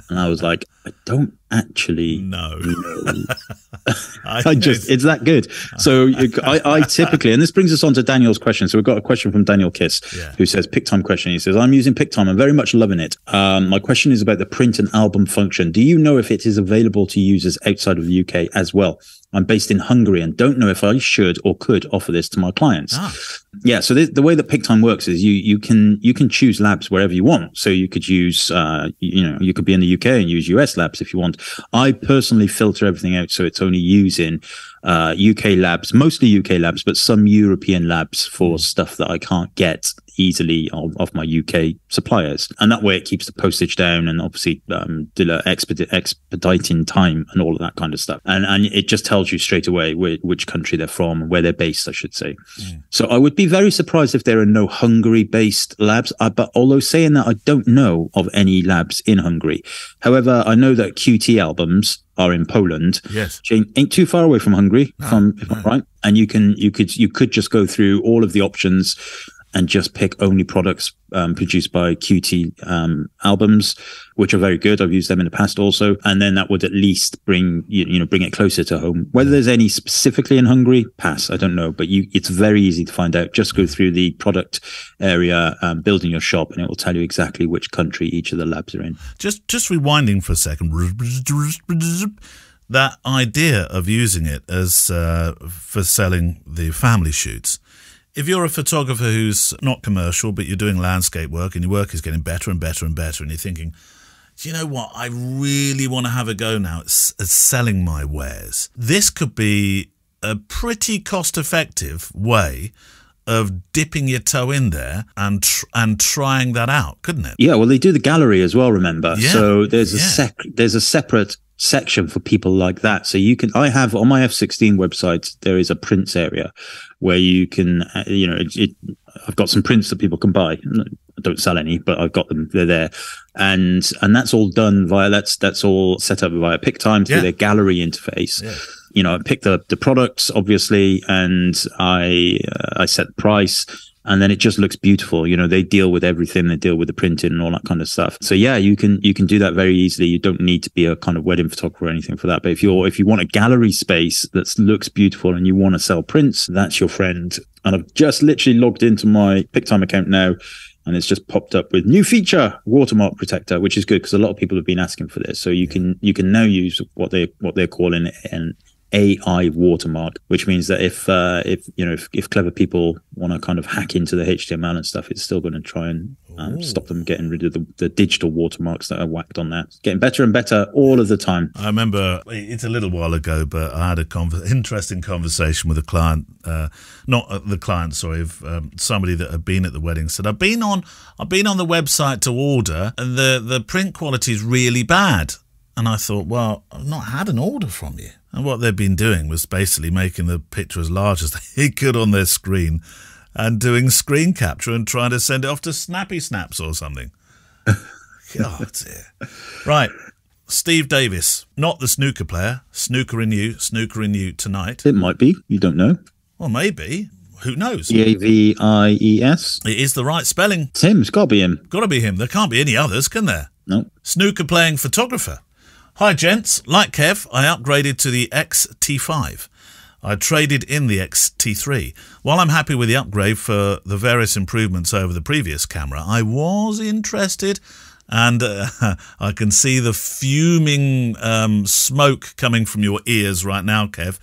And I was like, "I don't actually know." It's that good. So I typically, and this brings us on to Daniel's question. So we've got a question from Daniel Kiss, who says, "PicTime question." He says, "I'm using PicTime. I'm very much loving it. My question is about the print and album function. Do you know if it is available to users outside of the UK as well? I'm based in Hungary and don't know if I should or could offer this to my clients." Yeah, so the way that PicTime works is you can choose labs wherever you want. So you could use, you could be in the UK and use US labs if you want. I personally filter everything out, so it's only using UK labs, mostly UK labs, but some European labs for stuff that I can't get easily off my UK suppliers. And that way it keeps the postage down and obviously expediting time and all of that kind of stuff. And it just tells you straight away which country they're from, where they're based, I should say. So I would be very surprised if there are no Hungary-based labs. But although saying that, I don't know of any labs in Hungary. However, I know that QT albums are in Poland. Yes, ain't too far away from Hungary, if I'm right. And you could just go through all of the options and just pick only products produced by QT albums, which are very good. I've used them in the past also, and then that would at least bring it closer to home. Whether there's any specifically in Hungary, pass. I don't know, but it's very easy to find out. Just go through the product area, building your shop, and it will tell you exactly which country each of the labs are in. Just rewinding for a second. That idea of using it as for selling the family shoots. If you're a photographer who's not commercial, but you're doing landscape work and your work is getting better and better and better, and you're thinking, do you know what? I really want to have a go now at selling my wares. This could be a pretty cost-effective way of dipping your toe in there and trying that out, couldn't it? Yeah, well, they do the gallery as well, remember? Yeah. So there's a separate section for people like that. So I have on my F16 website, there is a prints area where you can, I've got some prints that people can buy. I don't sell any, but I've got them. They're there. And that's all done via, that's all set up via PicTime through their gallery interface. Yeah. I pick the products, obviously, and I set the price. And then it just looks beautiful. They deal with everything. They deal with the printing and all that kind of stuff. So yeah, you can do that very easily. You don't need to be a kind of wedding photographer or anything for that. But if you want a gallery space that looks beautiful and you want to sell prints, that's your friend. And I've just literally logged into my PicTime account now, and it's just popped up with new feature, watermark protector, which is good because a lot of people have been asking for this. So you can now use what they're calling an AI watermark, which means that if clever people want to kind of hack into the HTML and stuff, it's still going to try and stop them getting rid of the digital watermarks that are whacked on there. It's getting better and better all of the time. I remember it's a little while ago, but I had interesting conversation with a client, not the client, sorry, of somebody that had been at the wedding. Said, I've been on the website to order, and the print quality is really bad. And I thought, well, I've not had an order from you. And what they'd been doing was basically making the picture as large as they could on their screen and doing screen capture and trying to send it off to Snappy Snaps or something. God, dear. Right. Steve Davis, not the snooker player. Snooker in you tonight. It might be. You don't know. Well, maybe. Who knows? Davies. It is the right spelling. It's him. It's got to be him. Got to be him. There can't be any others, can there? No. Snooker playing photographer. Hi, gents. Like Kev, I upgraded to the XT5. I traded in the XT3. While I'm happy with the upgrade for the various improvements over the previous camera, I was interested, and I can see the fuming smoke coming from your ears right now, Kev.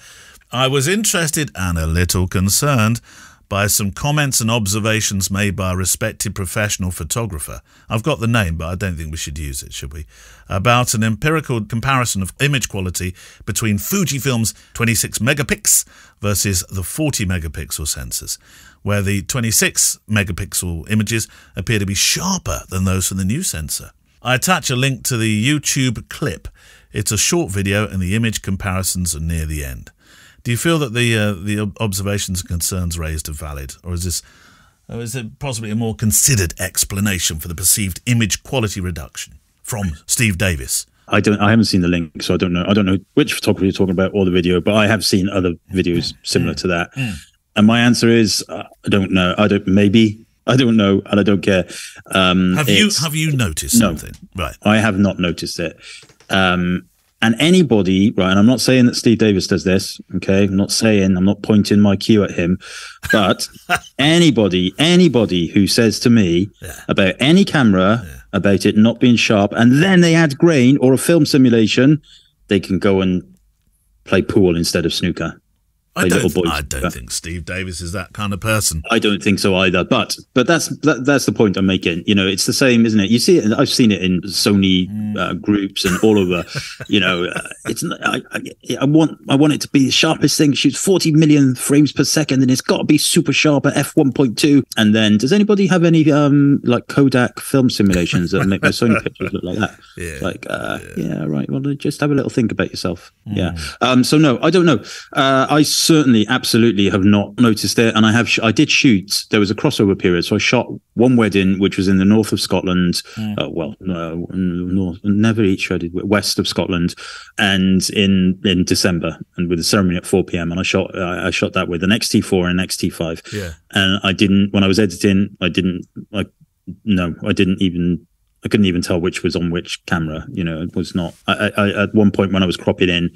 I was interested and a little concerned by some comments and observations made by a respected professional photographer. I've got the name, but I don't think we should use it, should we? About an empirical comparison of image quality between Fujifilm's 26 megapixel versus the 40 megapixel sensors, where the 26 megapixel images appear to be sharper than those from the new sensor. I attach a link to the YouTube clip. It's a short video and the image comparisons are near the end. Do you feel that the observations and concerns raised are valid, or is it possibly a more considered explanation for the perceived image quality reduction from Steve Davis? I haven't seen the link, so I don't know which photographer you're talking about or the video, but I have seen other videos similar to that. And my answer is, I don't know. I don't know, and I don't care. Have you noticed something? No, right. I have not noticed it. And anybody, right, and I'm not saying that Steve Davis does this, okay? I'm not pointing my cue at him, but anybody who says to me about any camera, about it not being sharp, and then they add grain or a film simulation, they can go and play pool instead of snooker. I don't think Steve Davis is that kind of person. I don't think so either. But that's the point I'm making. You know, it's the same, isn't it? You see it. I've seen it in Sony groups and all over. You know, it's. I want it to be the sharpest thing. It shoots 40 million frames per second, and it's got to be super sharp at f1.2. And then, does anybody have any like Kodak film simulations that make my Sony pictures look like that? Yeah. Right. Well, just have a little think about yourself. Yeah. So no, I don't know. I certainly, absolutely have not noticed it. And I did shoot, there was a crossover period. So I shot one wedding, which was in the north of Scotland. Never each, I did west of Scotland, and in December, and with the ceremony at 4 p.m. And I shot that with an XT4 and an XT5. Yeah. And when I was editing, I couldn't even tell which was on which camera. You know, it was not. I at one point when I was cropping in,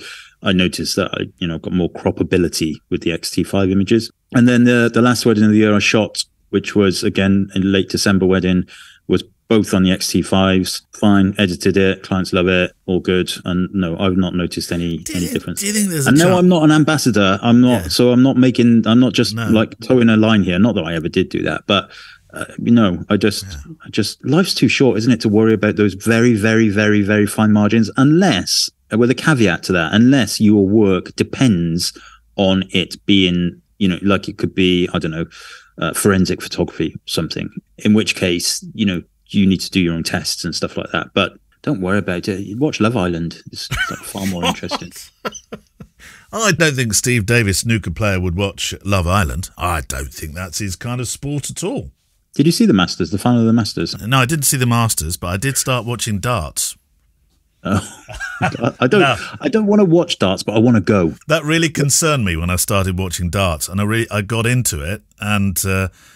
I noticed that I got more croppability with the XT5 images. And then the last wedding of the year I shot, which was again in late December wedding, was both on the XT5s. Fine, edited it. Clients love it. All good. And no, I've not noticed any difference. Do you think there's? No, I'm not an ambassador. I'm not. Yeah. So I'm not just like towing a line here. Not that I ever did do that, but. I just life's too short, isn't it, to worry about those very, very, very, very fine margins, unless, with a caveat to that, unless your work depends on it being, like it could be, I don't know, forensic photography or something, in which case, you need to do your own tests and stuff like that. But don't worry about it. Watch Love Island. It's like far more interesting. I don't think Steve Davis, snooker player, would watch Love Island. I don't think that's his kind of sport at all. Did you see the Masters, the final of the Masters? No, I didn't see the Masters, but I did start watching darts. Oh, I don't want to watch darts, but I want to go. That really concerned me when I started watching darts, and I got into it. And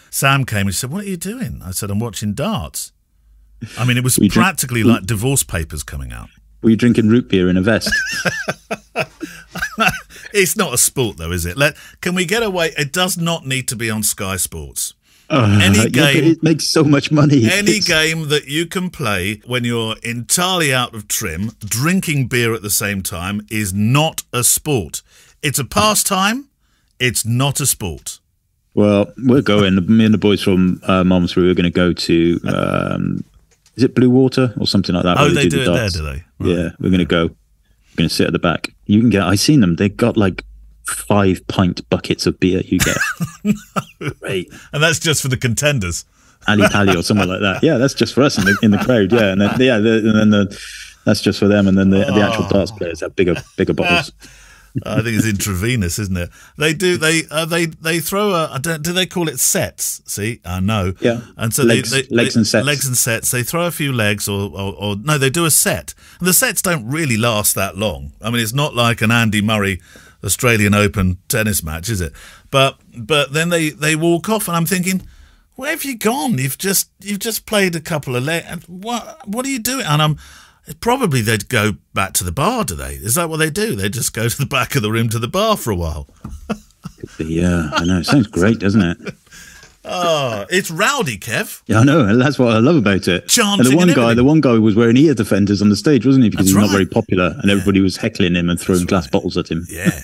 Sam came and said, "What are you doing?" I said, "I'm watching darts." I mean, it was practically like divorce papers coming out. Were you drinking root beer in a vest? It's not a sport, though, is it? Can we get away? It does not need to be on Sky Sports. Any game, it makes so much money. Any game that you can play when you're entirely out of trim, drinking beer at the same time, is not a sport. It's a pastime. It's not a sport. Well, we're going. Me and the boys from Malmesbury are going to go to. Is it Blue Water or something like that? Oh, they do it there, do they? Right. Yeah, we're going to go. We're going to sit at the back. You can get. I've seen them. They got like 5-pint buckets of beer you get. No. Right. And that's just for the contenders. Ali Pali or something like that. Yeah, that's just for us in the crowd. Yeah, and then that's just for them. And then the actual darts players have bigger bottles. I think it's intravenous, isn't it? They do. They throw a. Do they call it sets? See, I know. Yeah. And so legs and sets. Legs and sets. They throw a few legs, or no, they do a set. And the sets don't really last that long. I mean, it's not like an Andy Murray Australian Open tennis match, is it? But then they walk off, and I'm thinking, where have you gone? You've just played a couple of legs. What are you doing? And probably they'd go back to the bar, do they? Is that what they do? They just go to the back of the room to the bar for a while. Yeah, I know. It sounds great, doesn't it? Oh, it's rowdy, Kev. Yeah, I know, and that's what I love about it. Chanting and the one guy was wearing ear defenders on the stage, wasn't he? Because he's not very popular, and everybody was heckling him and throwing glass bottles at him. Yeah.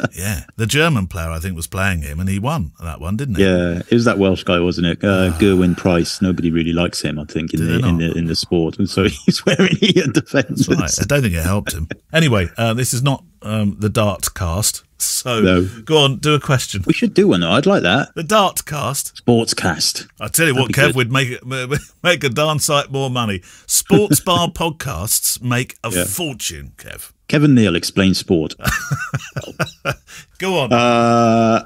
The German player, I think, was playing him, and he won that one, didn't he? Yeah, it was that Welsh guy, wasn't it? Gerwyn Price. Nobody really likes him, I think, in the sport, and so he's wearing ear defenders. That's right. I don't think it helped him. Anyway, this is not the Dart Cast. So go on, do a question. We should do one though. I'd like that. The Dart Cast. Sportscast. I tell you what, Kev, would make a darn sight more money. Sports bar podcasts make a fortune, Kev. Kevin Neal explains sport. Go on.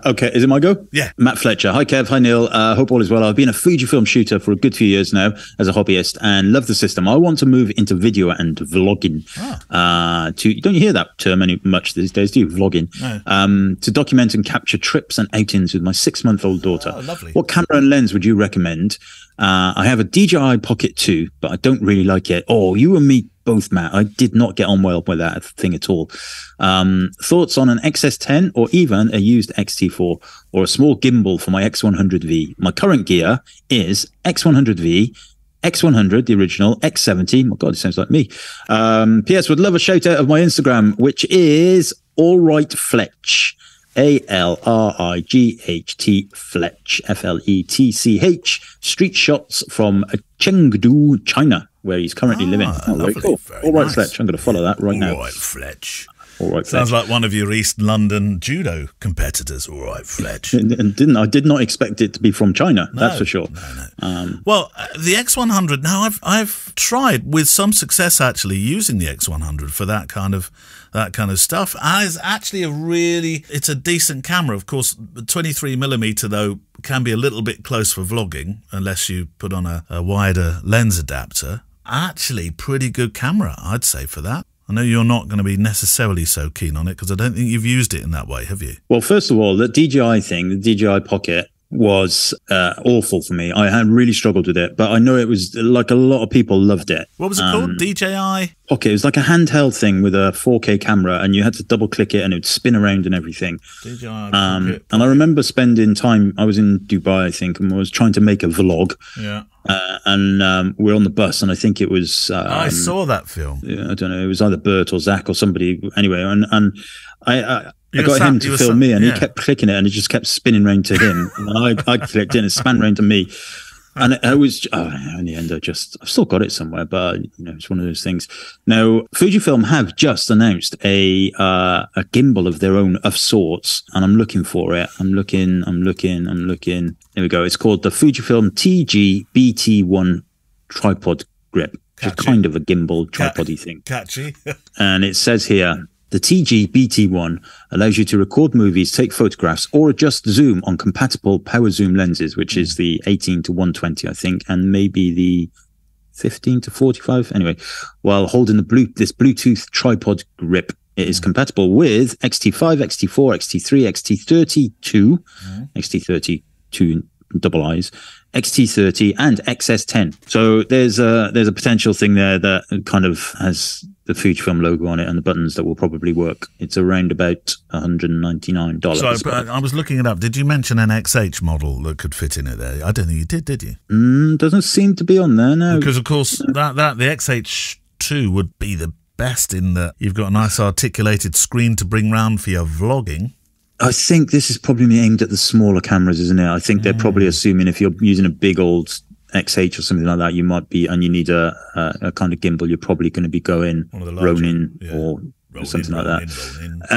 Okay, is it my go? Yeah. Matt Fletcher. Hi, Kev. Hi, Neil. Hope all is well. I've been a Fujifilm shooter for a good few years now as a hobbyist and love the system. I want to move into video and vlogging. Don't you hear that term much these days, do you? Vlogging. No. To document and capture trips and outings with my 6-month-old daughter. Oh, lovely. What camera and lens would you recommend? I have a DJI Pocket 2, but I don't really like it. Oh, you and me both, Matt. I did not get on well with that thing at all. Thoughts on an XS10 or even a used XT4 or a small gimbal for my X100V? My current gear is X100V, X100, the original, X70. My God, it sounds like me. P.S. Would love a shout out of my Instagram, which is AllRightFletch. ALRIGHT Fletch, FLETCH. Street shots from Chengdu, China, where he's currently living. Very cool. All right, nice. Fletch. I'm going to follow that right now. All right, Fletch. All right, Sounds like one of your East London judo competitors. All right, Fletch. I did not expect it to be from China. No, that's for sure. No. Well, the X100. Now, I've tried with some success actually using the X100 for that kind of stuff. And it's actually it's a decent camera. Of course, 23mm though can be a little bit close for vlogging unless you put on a wider lens adapter. Actually, pretty good camera, I'd say, for that. I know you're not going to be necessarily so keen on it because I don't think you've used it in that way, have you? Well, first of all, the DJI thing, the DJI Pocket, was awful for me. I had really struggled with it, but I know it was like a lot of people loved it. What was it called? DJI? Pocket. It was like a handheld thing with a 4K camera, and you had to double click it and it would spin around and everything. DJI Pocket. And I remember spending time, I was in Dubai, I think, and was trying to make a vlog. Yeah. And we're on the bus, and I think it was... I saw that film. I don't know, it was either Bert or Zach or somebody. Anyway, and I got him to film me, and he kept clicking it, and it just kept spinning round to him. And I clicked it, and it span round to me. And I was, in the end, I've still got it somewhere, but it's one of those things. Now, Fujifilm have just announced a gimbal of their own of sorts, and I'm looking for it. I'm looking. There we go. It's called the Fujifilm TG-BT1 tripod grip, which is kind of a gimbal tripod-y thing. Catchy. And it says here, the TG-BT1 allows you to record movies, take photographs, or adjust zoom on compatible power zoom lenses, which is the 18 to 120, I think, and maybe the 15 to 45. Anyway, while holding this Bluetooth tripod grip, it is compatible with XT5, XT4, XT3, XT32, XT32 double eyes, XT30, and XS10. So there's a potential thing there that kind of has the Fujifilm logo on it and the buttons that will probably work. It's around about $199. So I was looking it up. Did you mention an XH model that could fit in it there? I don't think you did you? Doesn't seem to be on there, no. Because, of course, the XH2 would be the best in that you've got a nice articulated screen to bring round for your vlogging. I think this is probably aimed at the smaller cameras, isn't it? I think they're probably assuming if you're using a big old XH or something like that, you might be, and you need a kind of gimbal, you're probably going to be going Ronin or something like that.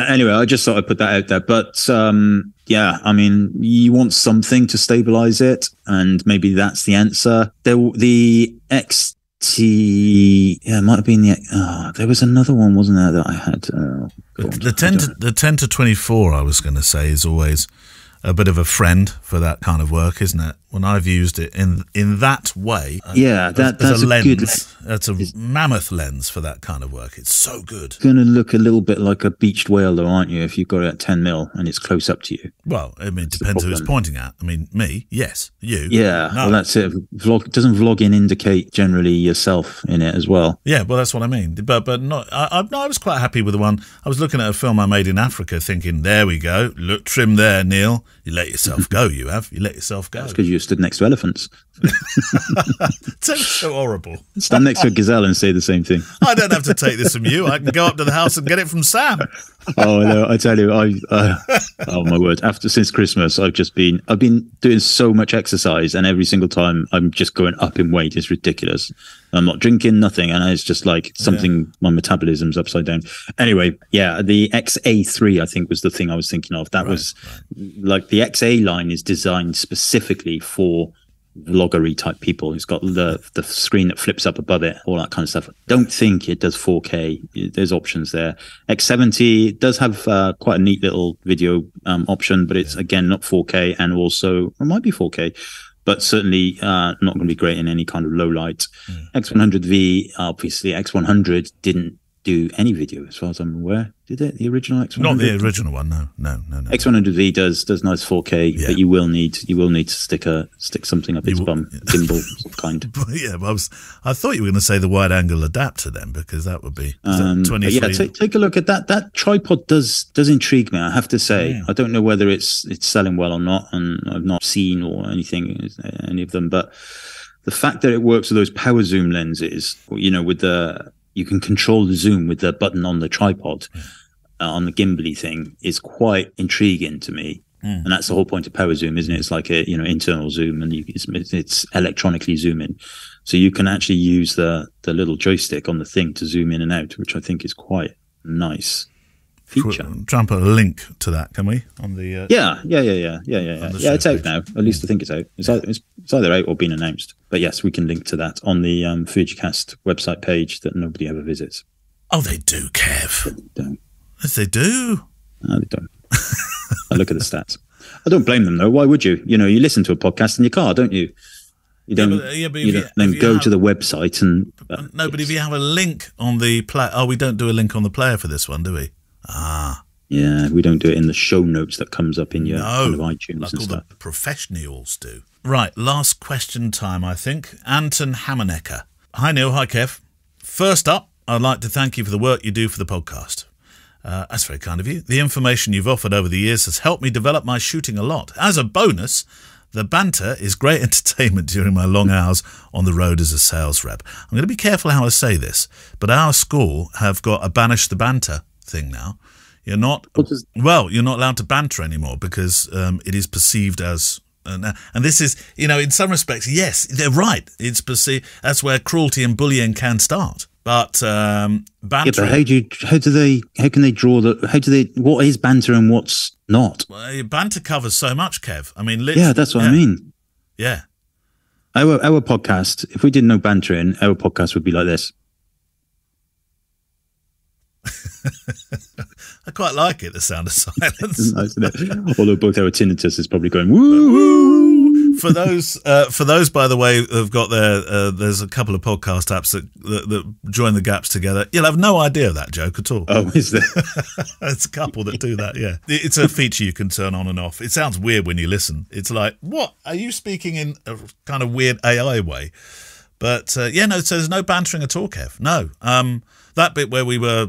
Anyway, I just thought I'd put that out there. But I mean, you want something to stabilize it, and maybe that's the answer. The XT, it might have been there was another one, wasn't there, that I had? The 10 to 24, I was going to say, is always a bit of a friend for that kind of work, isn't it? When I've used it in that way, that's a lens. Good that's a mammoth lens for that kind of work. It's so good. Going to look a little bit like a beached whale, though, aren't you? If you've got it at 10mm and it's close up to you. Well, I mean, it depends who it's pointing at. I mean, me, yes. You, yeah. No. Well, that's it. Doesn't vlogging indicate generally yourself in it as well? Yeah, well, that's what I mean. But not. I was quite happy with the one. I was looking at a film I made in Africa, thinking, there we go. Look, trim there, Neil. You let yourself go. You let yourself go. That's because you stood next to elephants. Sounds so horrible. Stand next to a gazelle and say the same thing. I don't have to take this from you. I can go up to the house and get it from Sam. Oh no! I tell you, oh my word! Since Christmas, I've been doing so much exercise, and every single time I'm just going up in weight. It's ridiculous. I'm not drinking, nothing, and it's just like something. My metabolism's upside down. Anyway, the XA3 I think was the thing I was thinking of. That was like the XA line is designed specifically for vloggery type people. It's got the screen that flips up above it, all that kind of stuff. Don't think it does 4K. There's options there. X70 does have quite a neat little video option, but it's again not 4K, and also it might be 4K, but certainly not going to be great in any kind of low light. X100V, obviously X100 didn't do any video as far as I'm aware. Did it? The original X100? Not the original one, no. X100V does nice 4K, but you will need to stick something up its bum, gimbal of kind. Yeah, I thought you were going to say the wide angle adapter then, because that would be 23. Yeah, take a look at that. That tripod does intrigue me, I have to say. I don't know whether it's selling well or not, and I've not seen or any of them, but the fact that it works with those power zoom lenses, with you can control the zoom with the button on the tripod on the gimbally thing, is quite intriguing to me. And that's the whole point of power zoom, isn't it? It's like a internal zoom, and it's electronically zooming, so you can actually use the little joystick on the thing to zoom in and out, which I think is quite nice feature. Try and put a link to that, can we? On the yeah. It's out now. At least I think it's out. It's either out or been announced. But yes, we can link to that on the FujiCast website page that nobody ever visits. Oh, they do, Kev. They don't. Yes, they do. No, they don't. I look at the stats. I don't blame them though. Why would you? You listen to a podcast in your car, don't you? You don't. Then go to the website and. No, but if you have a link on the player, we don't do a link on the player for this one, do we? Yeah, we don't do it in the show notes that comes up in your kind of iTunes like and all stuff. The professionals do. Right, last question time, I think. Anton Hammernecker. Hi, Neil. Hi, Kev. First up, I'd like to thank you for the work you do for the podcast. That's very kind of you. The information you've offered over the years has helped me develop my shooting a lot. As a bonus, the banter is great entertainment during my long hours on the road as a sales rep. I'm going to be careful how I say this, but our school have got a banish the banter thing now. You're not allowed to banter anymore because it is perceived as, and this is, in some respects, yes, they're right. It's perceived, that's where cruelty and bullying can start. But banter. Yeah, but what is banter and what's not? Well, banter covers so much, Kev. I mean, yeah, that's what I mean. Yeah. Our podcast, if we didn't know bantering, our podcast would be like this. I quite like it, the sound of silence. Nice, isn't it? Although both our tinnitus is probably going woo woo. For those, by the way, who've got there's a couple of podcast apps that join the gaps together. You'll have no idea of that joke at all. Oh, is there? There's a couple that do that. Yeah, it's a feature you can turn on and off. It sounds weird when you listen. It's like, what are you speaking in a kind of weird AI way? But so there's no bantering at all, Kev. No. That bit where we were,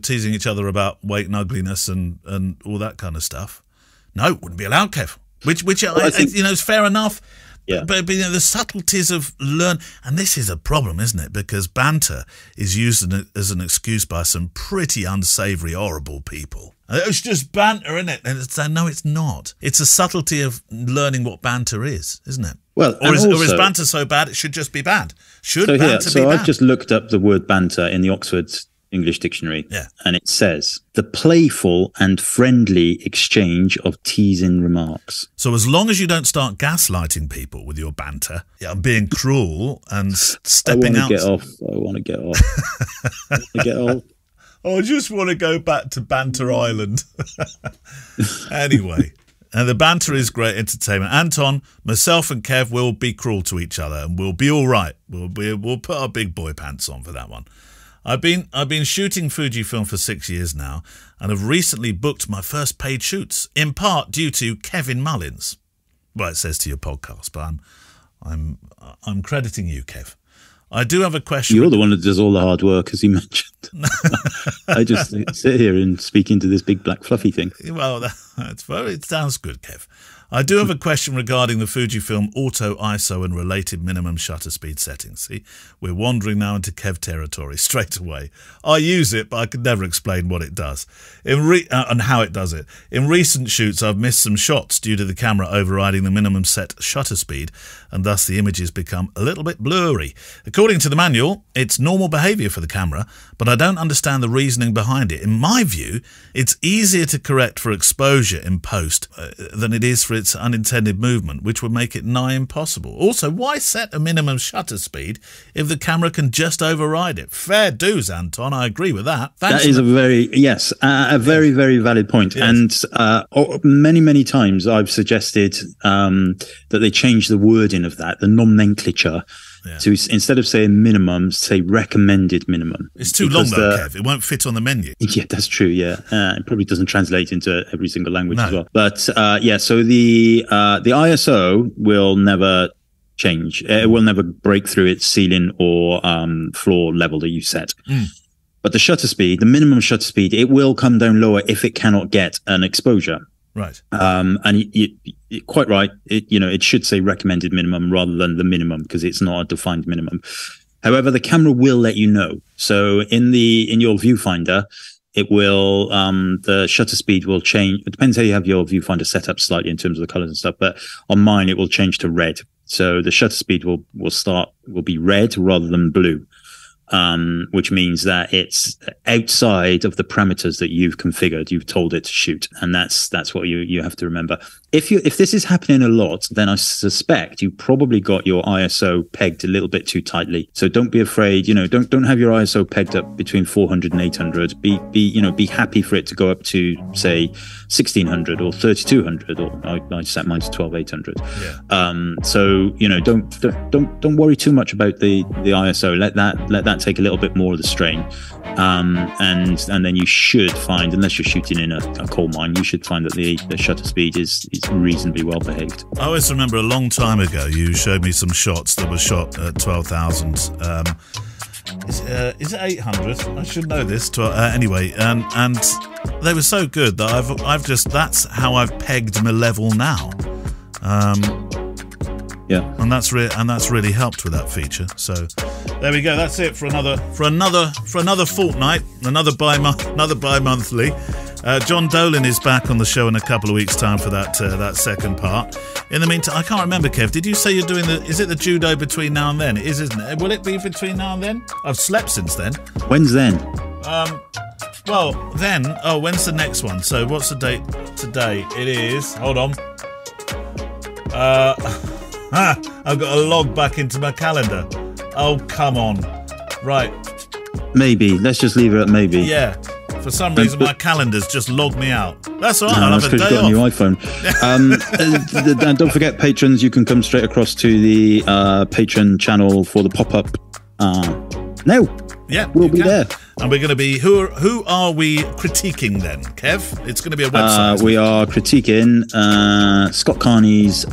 teasing each other about weight and ugliness and all that kind of stuff. No, wouldn't be allowed, Kev. Which I think, is fair enough. Yeah. But the subtleties of and this is a problem, isn't it? Because banter is used as an excuse by some pretty unsavoury, horrible people. It's just banter, isn't it? And it's no, it's not. It's a subtlety of learning what banter is, isn't it? Well, or is banter so bad it should just be bad? Should banter be bad? I've just looked up the word banter in the Oxford English Dictionary, and it says the playful and friendly exchange of teasing remarks. So as long as you don't start gaslighting people with your banter, being cruel and stepping out. I want to get off. I just want to go back to Banter Island. Anyway. And the banter is great entertainment. Anton, myself and Kev will be cruel to each other and we'll be all right. We'll put our big boy pants on for that one. I've been shooting Fujifilm for 6 years now and have recently booked my first paid shoots, in part due to Kevin Mullins. Well, it says to your podcast, but I'm crediting you, Kev. I do have a question. You're the one that does all the hard work, as you mentioned. I just sit here and speak into this big black fluffy thing. Well, it sounds good, Kev. I do have a question regarding the Fujifilm Auto ISO and related minimum shutter speed settings. See, we're wandering now into Kev territory straight away. I use it, but I could never explain what it does and how it does it. In recent shoots, I've missed some shots due to the camera overriding the minimum set shutter speed, and thus the images become a little bit blurry. According to the manual, it's normal behaviour for the camera, but I don't understand the reasoning behind it. In my view, it's easier to correct for exposure in post than it is for its unintended movement, which would make it nigh impossible. Also, why set a minimum shutter speed if the camera can just override it? Fair dues, Anton. I agree with that. Thanks. That is a very, very valid point. Yes. And many times I've suggested that they change the wording of that, the nomenclature, to instead of saying minimum, say recommended minimum. It's too long though, Kev. It won't fit on the menu. Yeah, that's true. Yeah, it probably doesn't translate into every single language as well. But so the ISO will never change. It will never break through its ceiling or floor level that you set. But the shutter speed, the minimum shutter speed, it will come down lower if it cannot get an exposure. Right. And you're quite right. It should say recommended minimum rather than the minimum, because it's not a defined minimum. However, the camera will let you know. So in your viewfinder, it will the shutter speed will change. It depends how you have your viewfinder set up slightly in terms of the colors and stuff. But on mine, it will change to red. So the shutter speed will be red rather than blue. Which means that it's outside of the parameters that you've configured, you've told it to shoot. And that's what you have to remember. If this is happening a lot, then I suspect you probably got your ISO pegged a little bit too tightly. So don't be afraid, don't have your ISO pegged up between 400 and 800. Be happy for it to go up to say 1600 or 3200, or I set mine to 12800. Yeah. So don't worry too much about the ISO. Let that take a little bit more of the strain. And then you should find, unless you're shooting in a coal mine, you should find that the shutter speed is reasonably well behaved. I always remember a long time ago you showed me some shots that were shot at 12,000. Is it 800? I should know this. Anyway, and they were so good that I've just, that's how I've pegged my level now. Yeah, and that's really helped with that feature. So there we go. That's it for another fortnight, another bi-monthly. John Dolan is back on the show in a couple of weeks' time for that second part. In the meantime, I can't remember, Kev. Did you say you're doing is it the judo between now and then? It is, isn't it? Will it be between now and then? I've slept since then. When's then? Well, then. Oh, when's the next one? So what's the date today? It is. Hold on. I've got to log back into my calendar. Oh, come on. Right. Maybe. Let's just leave it at maybe. Yeah. For some reason, my calendar's just logged me out. That's all right. I'll have a day off. You've got a new iPhone. And don't forget, patrons, you can come straight across to the Patreon channel for the pop-up now. Yeah, we'll be there. And we're going to be, who are we critiquing then, Kev? It's going to be a website. We are critiquing Scott Carney's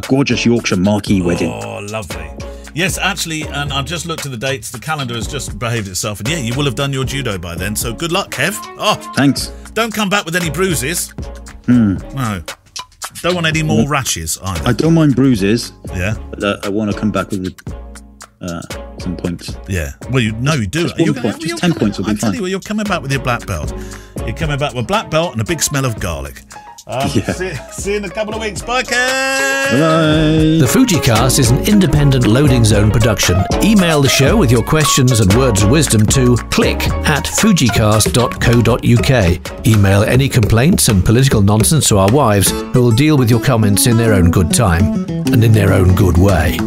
gorgeous Yorkshire marquee wedding. Oh, lovely. Yes, actually, and I've just looked at the dates. The calendar has just behaved itself. And yeah, you will have done your judo by then. So good luck, Kev. Oh, thanks. Don't come back with any bruises. No. Don't want any more rashes either. I don't mind bruises. Yeah. But I want to come back with some points. Yeah. Well, you do. Just 1 point. Just 10 points will be fine. I tell you, you're coming back with your black belt. You're coming back with black belt and a big smell of garlic. See you in a couple of weeks. Bye, Kev. Bye. The FujiCast is an independent loading zone production. Email the show with your questions and words of wisdom to click@fujicast.co.uk. Email any complaints and political nonsense to our wives, who will deal with your comments in their own good time and in their own good way.